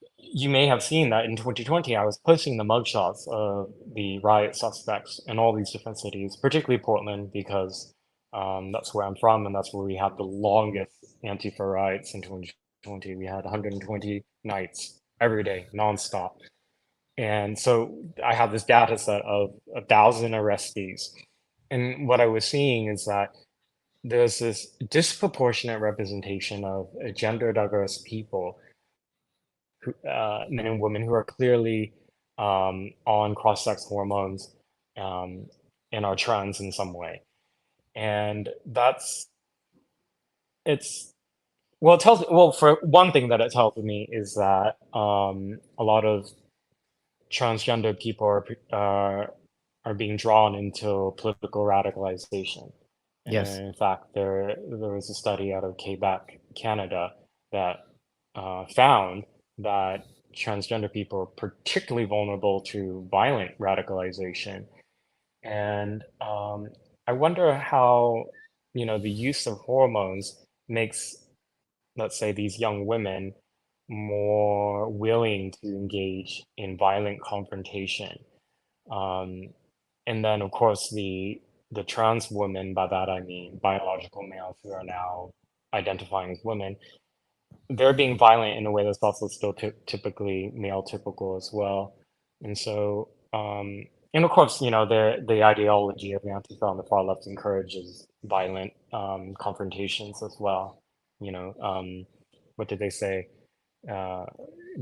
Speaker 2: may have seen that in 2020, I was posting the mugshots of the riot suspects in all these different cities, particularly Portland, because that's where I'm from, and that's where we had the longest Antifa riots in 2020. We had 120 nights every day, nonstop. And so I have this data set of 1,000 arrestees. And what I was seeing is that there's this disproportionate representation of gender diverse people, who, men and women who are clearly on cross-sex hormones, um, and are trans in some way. And it's, well, for one thing that it tells me is that a lot of transgender people are being drawn into political radicalization.
Speaker 1: Yes.
Speaker 2: And in fact, there was a study out of Quebec, Canada, that found that transgender people are particularly vulnerable to violent radicalization. And I wonder how, the use of hormones makes, let's say, these young women more willing to engage in violent confrontation. Um, and then, of course, the trans women, by that I mean biological males who are now identifying as women, they're being violent in a way that's also still typically male typical as well. And so, and of course, the ideology of the Antifa on the far left encourages violent confrontations as well. What did they say? Uh,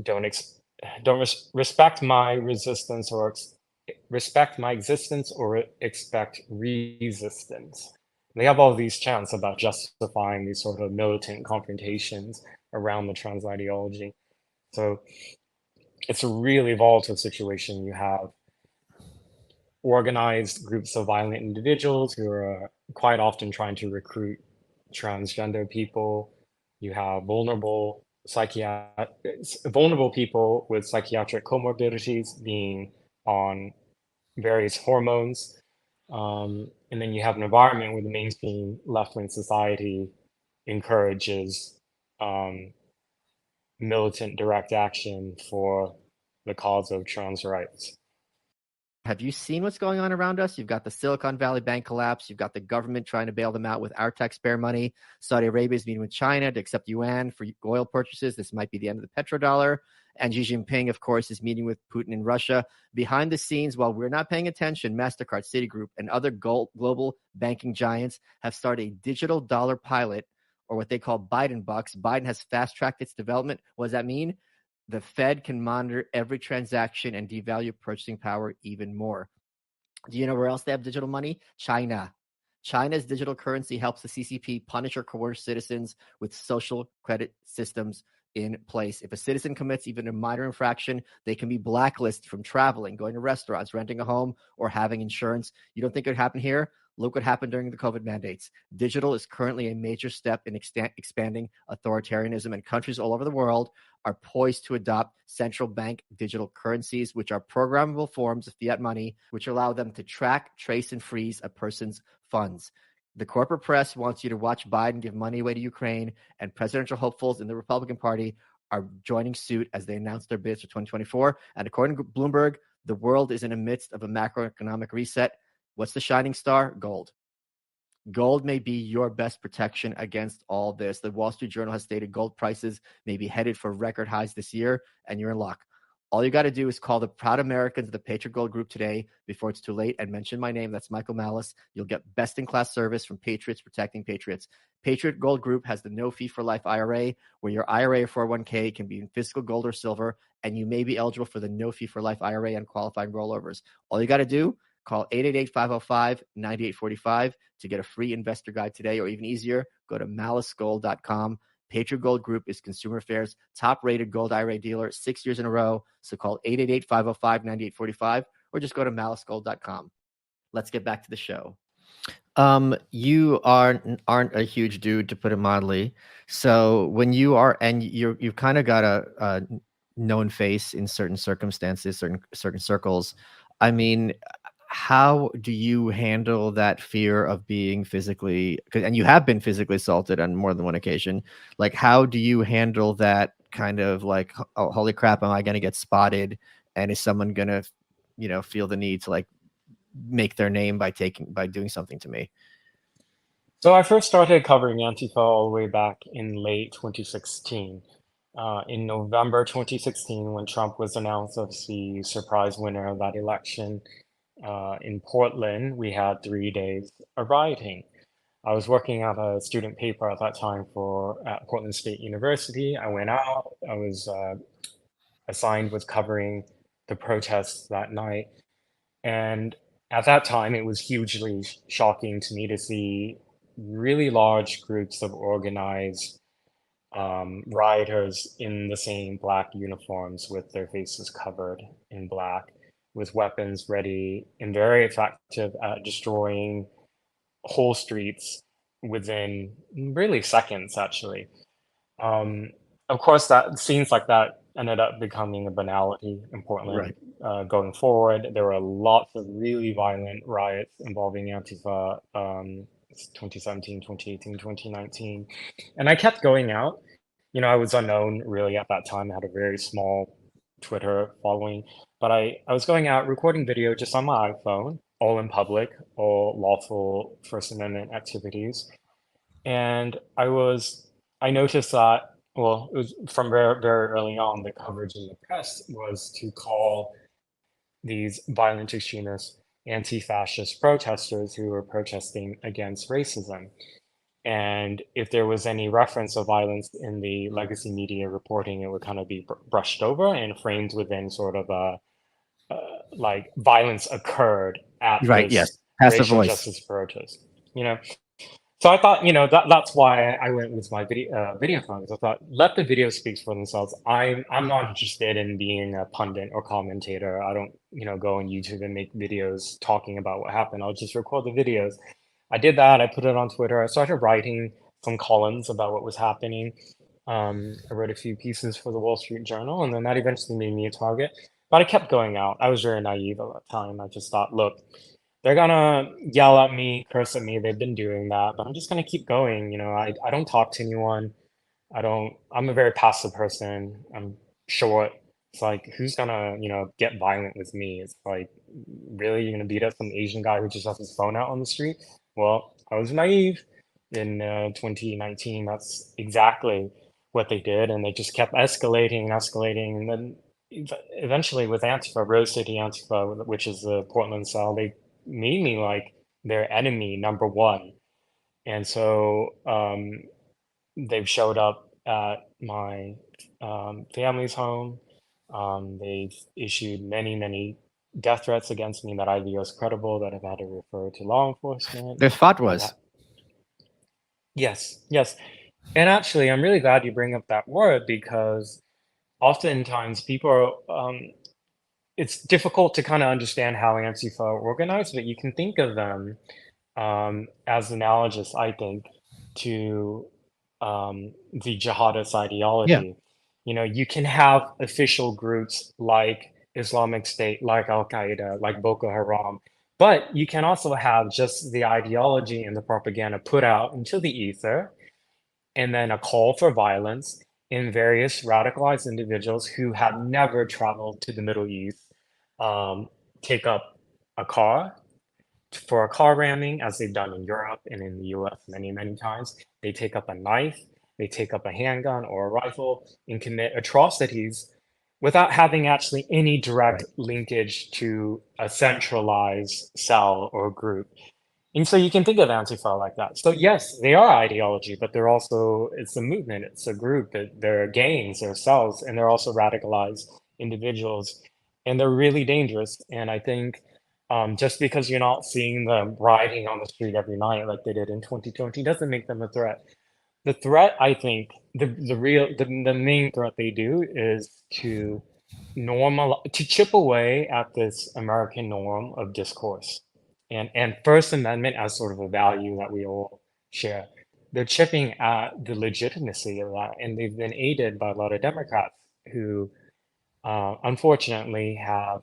Speaker 2: don't ex don't respect my resistance, or respect my existence, or expect resistance. They have all these chants about justifying these sort of militant confrontations around the trans ideology. So it's a really volatile situation. You have organized groups of violent individuals who are quite often trying to recruit transgender people. You have vulnerable people with psychiatric comorbidities being on various hormones. And then you have an environment where the mainstream left-wing society encourages militant direct action for the cause of trans rights.
Speaker 1: Have you seen what's going on around us? You've got the Silicon Valley Bank collapse. You've got the government trying to bail them out with our taxpayer money. Saudi Arabia is meeting with China to accept yuan for oil purchases. This might be the end of the petrodollar. And Xi Jinping, of course, is meeting with Putin in Russia. Behind the scenes, while we're not paying attention, MasterCard, Citigroup, and other global banking giants have started a digital dollar pilot, or what they call Biden bucks. Biden has fast-tracked its development. What does that mean? The Fed can monitor every transaction and devalue purchasing power even more. Do you know where else they have digital money? China. China's digital currency helps the CCP punish or coerce citizens with social credit systems in place. If a citizen commits even a minor infraction, they can be blacklisted from traveling, going to restaurants, renting a home, or having insurance. You don't think it would happen here? Look what happened during the COVID mandates. Digital is currently a major step in expanding authoritarianism, and countries all over the world are poised to adopt central bank digital currencies, which are programmable forms of fiat money, which allow them to track, trace, and freeze a person's funds. The corporate press wants you to watch Biden give money away to Ukraine, and presidential hopefuls in the Republican Party are joining suit as they announce their bids for 2024. And according to Bloomberg, the world is in the midst of a macroeconomic reset. What's the shining star? Gold. Gold may be your best protection against all this. The Wall Street Journal has stated gold prices may be headed for record highs this year, and you're in luck. All you got to do is call the Proud Americans of the Patriot Gold Group today before it's too late and mention my name. That's Michael Malice. You'll get best-in-class service from Patriots protecting Patriots. Patriot Gold Group has the no-fee-for-life IRA, where your IRA or 401k can be in physical gold or silver, and you may be eligible for the no-fee-for-life IRA and qualifying rollovers. All you got to do, call 888-505-9845 to get a free investor guide today, or even easier, go to malicegold.com. Patriot Gold Group is Consumer Affairs' top-rated gold IRA dealer 6 years in a row. So call 888-505-9845 or just go to malicegold.com. Let's get back to the show. You aren't a huge dude, to put it mildly. So when you are, and you've kind of got a known face in certain circumstances, certain circles. I mean, how do you handle that fear of being physically, and you have been physically assaulted on more than one occasion? Like, how do you handle that kind of like, oh, holy crap, am I going to get spotted? And is someone going to, feel the need to like make their name by doing something to me?
Speaker 2: So I first started covering Antifa all the way back in late 2016. In November 2016, when Trump was announced as the surprise winner of that election, in Portland, we had 3 days of rioting. I was working on a student paper at that time at Portland State University. I went out. I was assigned with covering the protests that night. And at that time, it was hugely shocking to me to see really large groups of organized rioters in the same black uniforms with their faces covered in black, with weapons ready and very effective at destroying whole streets within really seconds, actually. Of course, that scenes like that ended up becoming a banality in Portland.
Speaker 1: Right.
Speaker 2: Going forward, there were lots of really violent riots involving Antifa, 2017, 2018, 2019. And I kept going out. I was unknown really at that time. I had a very small Twitter following, but I was going out recording video just on my iPhone, all in public, all lawful First Amendment activities. And I noticed that, well, it was from very, very early on, the coverage in the press was to call these violent extremists anti-fascist protesters who were protesting against racism. And if there was any reference of violence in the legacy media reporting, it would kind of be brushed over and framed within sort of like violence occurred at
Speaker 1: Right. Yes.
Speaker 2: this
Speaker 1: Passive
Speaker 2: racial
Speaker 1: voice.
Speaker 2: justice protest. You know, So I thought, that's why I went with my video phones. I thought, let the video speak for themselves. I'm not interested in being a pundit or commentator. I don't, go on YouTube and make videos talking about what happened. I'll just record the videos. I did that. I put it on Twitter. I started writing some columns about what was happening. I wrote a few pieces for the Wall Street Journal, and then that eventually made me a target. But I kept going out. I was very naive at that time. I just thought, look, they're gonna yell at me, curse at me. They've been doing that, but I'm just gonna keep going. I don't talk to anyone. I'm a very passive person. I'm short. It's like, who's gonna, get violent with me? It's like, really, you're gonna beat up some Asian guy who just has his phone out on the street? Well, I was naive in 2019. That's exactly what they did, and they just kept escalating and escalating. And then eventually, with Antifa, Rose City Antifa, which is the Portland cell, they made me like their enemy number one. And so they've showed up at my family's home. They've issued many, many death threats against me that I view as credible, that I've had to refer to law enforcement.
Speaker 1: There's fatwas.
Speaker 2: Yes, yes. And actually, I'm really glad you bring up that word, because oftentimes people are, it's difficult to kind of understand how Antifa are organized, but you can think of them as analogous, I think, to the jihadist
Speaker 1: Yeah.
Speaker 2: ideology. You can have official groups like Islamic State, like Al Qaeda, like Boko Haram, but you can also have just the ideology and the propaganda put out into the ether, and then a call for violence in various radicalized individuals who have never traveled to the Middle East, take up a car for a car ramming, as they've done in Europe and in the US many, many times. They take up a knife, they take up a handgun or a rifle and commit atrocities without having actually any direct
Speaker 1: Right.
Speaker 2: linkage to a centralized cell or group. And so you can think of Antifa like that. So yes, they are ideology, but it's a movement, it's a group, they're gangs, they're cells, and they're also radicalized individuals, and they're really dangerous. And I think just because you're not seeing them riding on the street every night like they did in 2020 doesn't make them a threat. The threat, I think, the main threat they do is to chip away at this American norm of discourse, and First Amendment as sort of a value that we all share. They're chipping at the legitimacy of that, and they've been aided by a lot of Democrats who, unfortunately, have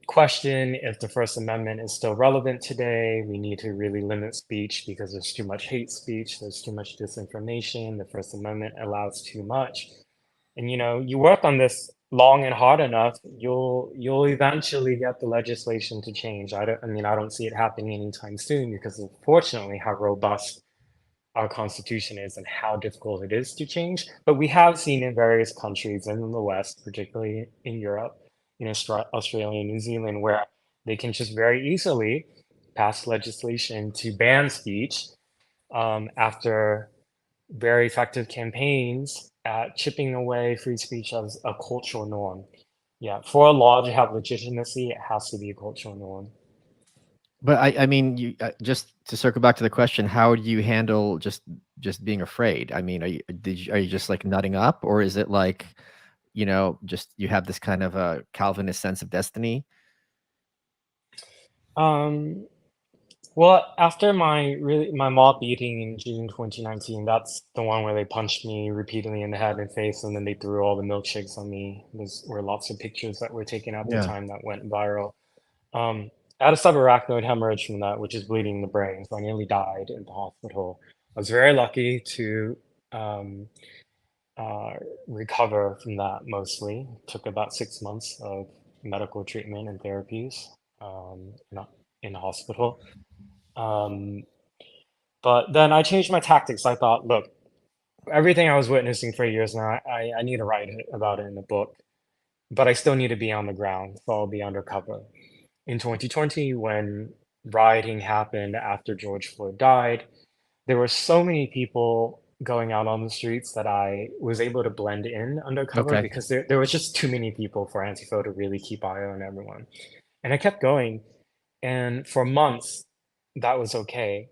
Speaker 2: question if the First Amendment is still relevant today. We need to really limit speech because there's too much hate speech, there's too much disinformation. The First Amendment allows too much. And you work on this long and hard enough, you'll eventually get the legislation to change. I don't see it happening anytime soon, because unfortunately how robust our constitution is and how difficult it is to change. But we have seen in various countries in the West, particularly in Europe, Australia and New Zealand, where they can just very easily pass legislation to ban speech after very effective campaigns at chipping away free speech as a cultural norm. Yeah, for a law to have legitimacy, it has to be a cultural norm.
Speaker 1: But I mean, you just to circle back to the question, how do you handle just being afraid? I mean, are you just like nutting up, or is it like, just you have this kind of a Calvinist sense of destiny?
Speaker 2: Um, well, after my mob beating in June 2019, that's the one where they punched me repeatedly in the head and face, and then they threw all the milkshakes on me. Those were lots of pictures that were taken at the
Speaker 1: Yeah.
Speaker 2: time that went viral. I had a subarachnoid hemorrhage from that, which is bleeding in the brain, so I nearly died in the hospital. I was very lucky to um, uh, recover from that mostly. Took about 6 months of medical treatment and therapies not in the hospital. Um, but then I changed my tactics. I thought, look, everything I was witnessing for years now, I need to write about it in a book, but I still need to be on the ground, so I'll be undercover. In 2020, when rioting happened after George Floyd died, there were so many people going out on the streets that I was able to blend in undercover,
Speaker 1: Okay.
Speaker 2: because there was just too many people for Antifa to really keep eye on everyone. And I kept going, and for months, that was okay.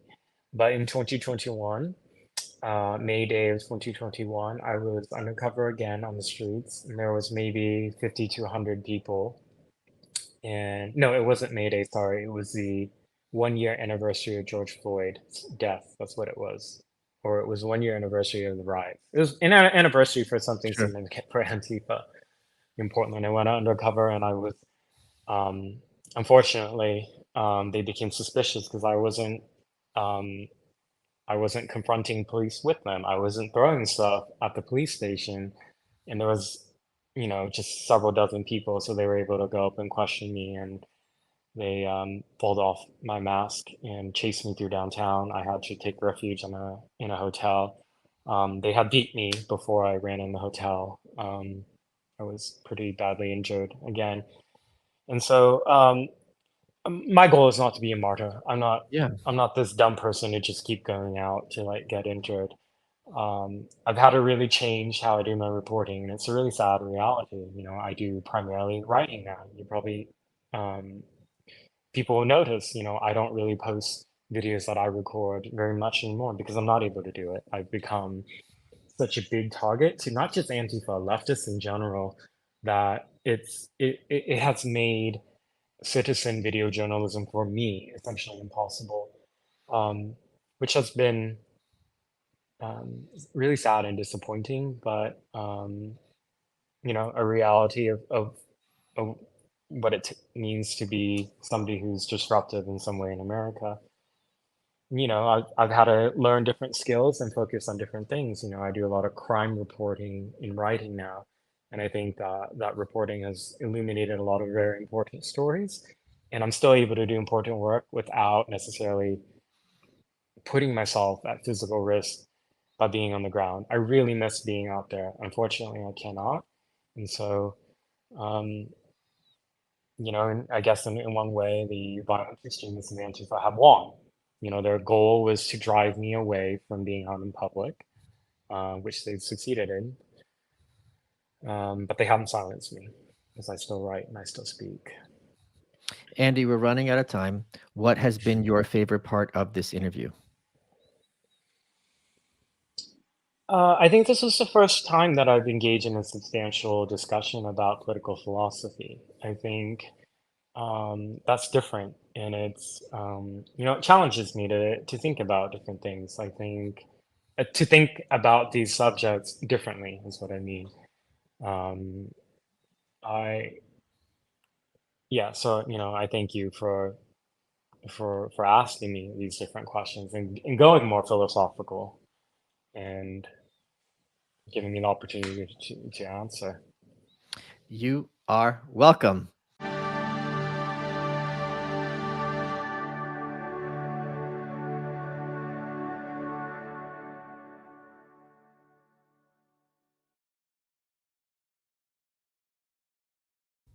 Speaker 2: But in 2021, May Day of 2021, I was undercover again on the streets, and there was maybe 50 to 100 people. And no, it wasn't May Day, sorry. It was the 1 year anniversary of George Floyd's death. That's what it was. Or it was 1 year anniversary of the riot. It was an anniversary for something
Speaker 1: Sure.
Speaker 2: significant for Antifa in Portland. I went undercover and I was, unfortunately, they became suspicious because um, I wasn't confronting police with them. I wasn't throwing stuff at the police station. And there was, just several dozen people. So they were able to go up and question me. And they pulled off my mask and chased me through downtown. I had to take refuge in a hotel. They had beat me before I ran in the hotel. I was pretty badly injured again. And so my goal is not to be a martyr.
Speaker 1: Yeah.
Speaker 2: I'm not this dumb person who just keep going out to like get injured. I've had to really change how I do my reporting, and it's a really sad reality. I do primarily writing now. You probably um, people will notice, I don't really post videos that I record very much anymore because I'm not able to do it. I've become such a big target to not just Antifa, leftists in general, that it has made citizen video journalism for me essentially impossible, um, which has been really sad and disappointing, but a reality of what it means to be somebody who's disruptive in some way in America. I've had to learn different skills and focus on different things. I do a lot of crime reporting in writing now, and I think that reporting has illuminated a lot of very important stories. And I'm still able to do important work without necessarily putting myself at physical risk by being on the ground. I really miss being out there. Unfortunately, I cannot. And so, um, and I guess in one way, the violent extremists in Antifa have won. Their goal was to drive me away from being out in public, which they've succeeded in. But they haven't silenced me because I still write and I still speak.
Speaker 1: Andy, we're running out of time. What has been your favorite part of this interview?
Speaker 2: I think this is the first time that I've engaged in a substantial discussion about political philosophy. I think that's different, and it challenges me to think about different things. I think to think about these subjects differently is what I mean. Um, I yeah, so I thank you for asking me these different questions and going more philosophical and giving me an opportunity to answer.
Speaker 1: You are welcome.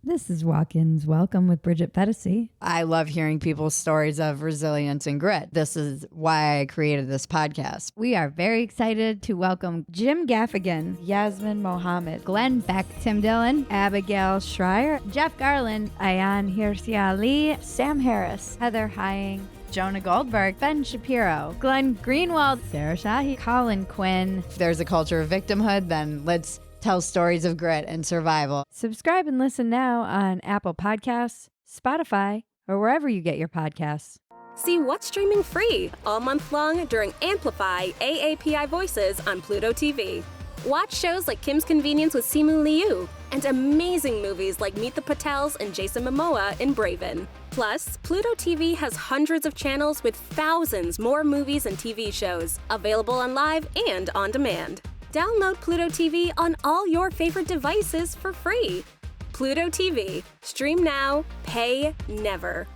Speaker 3: This is Walk-Ins Welcome with Bridget Pedicy.
Speaker 4: I love hearing people's stories of resilience and grit. This is why I created this podcast.
Speaker 3: We are very excited to welcome Jim Gaffigan, Yasmin Mohammed, Glenn Beck, Tim Dillon, Abigail Schreier, Jeff Garland, Ayan Hirsi Ali, Sam Harris, Heather Hying, Jonah Goldberg, Ben Shapiro, Glenn Greenwald, Sarah Shahi, Colin Quinn.
Speaker 4: If there's a culture of victimhood, then let's tell stories of grit and survival.
Speaker 3: Subscribe and listen now on Apple Podcasts, Spotify, or wherever you get your podcasts.
Speaker 5: See what's streaming free all month long during Amplify AAPI Voices on Pluto TV. Watch shows like Kim's Convenience with Simu Liu and amazing movies like Meet the Patels and Jason Momoa in Braven. Plus, Pluto TV has hundreds of channels with thousands more movies and TV shows available on live and on demand. Download Pluto TV on all your favorite devices for free. Pluto TV. Stream now, pay never.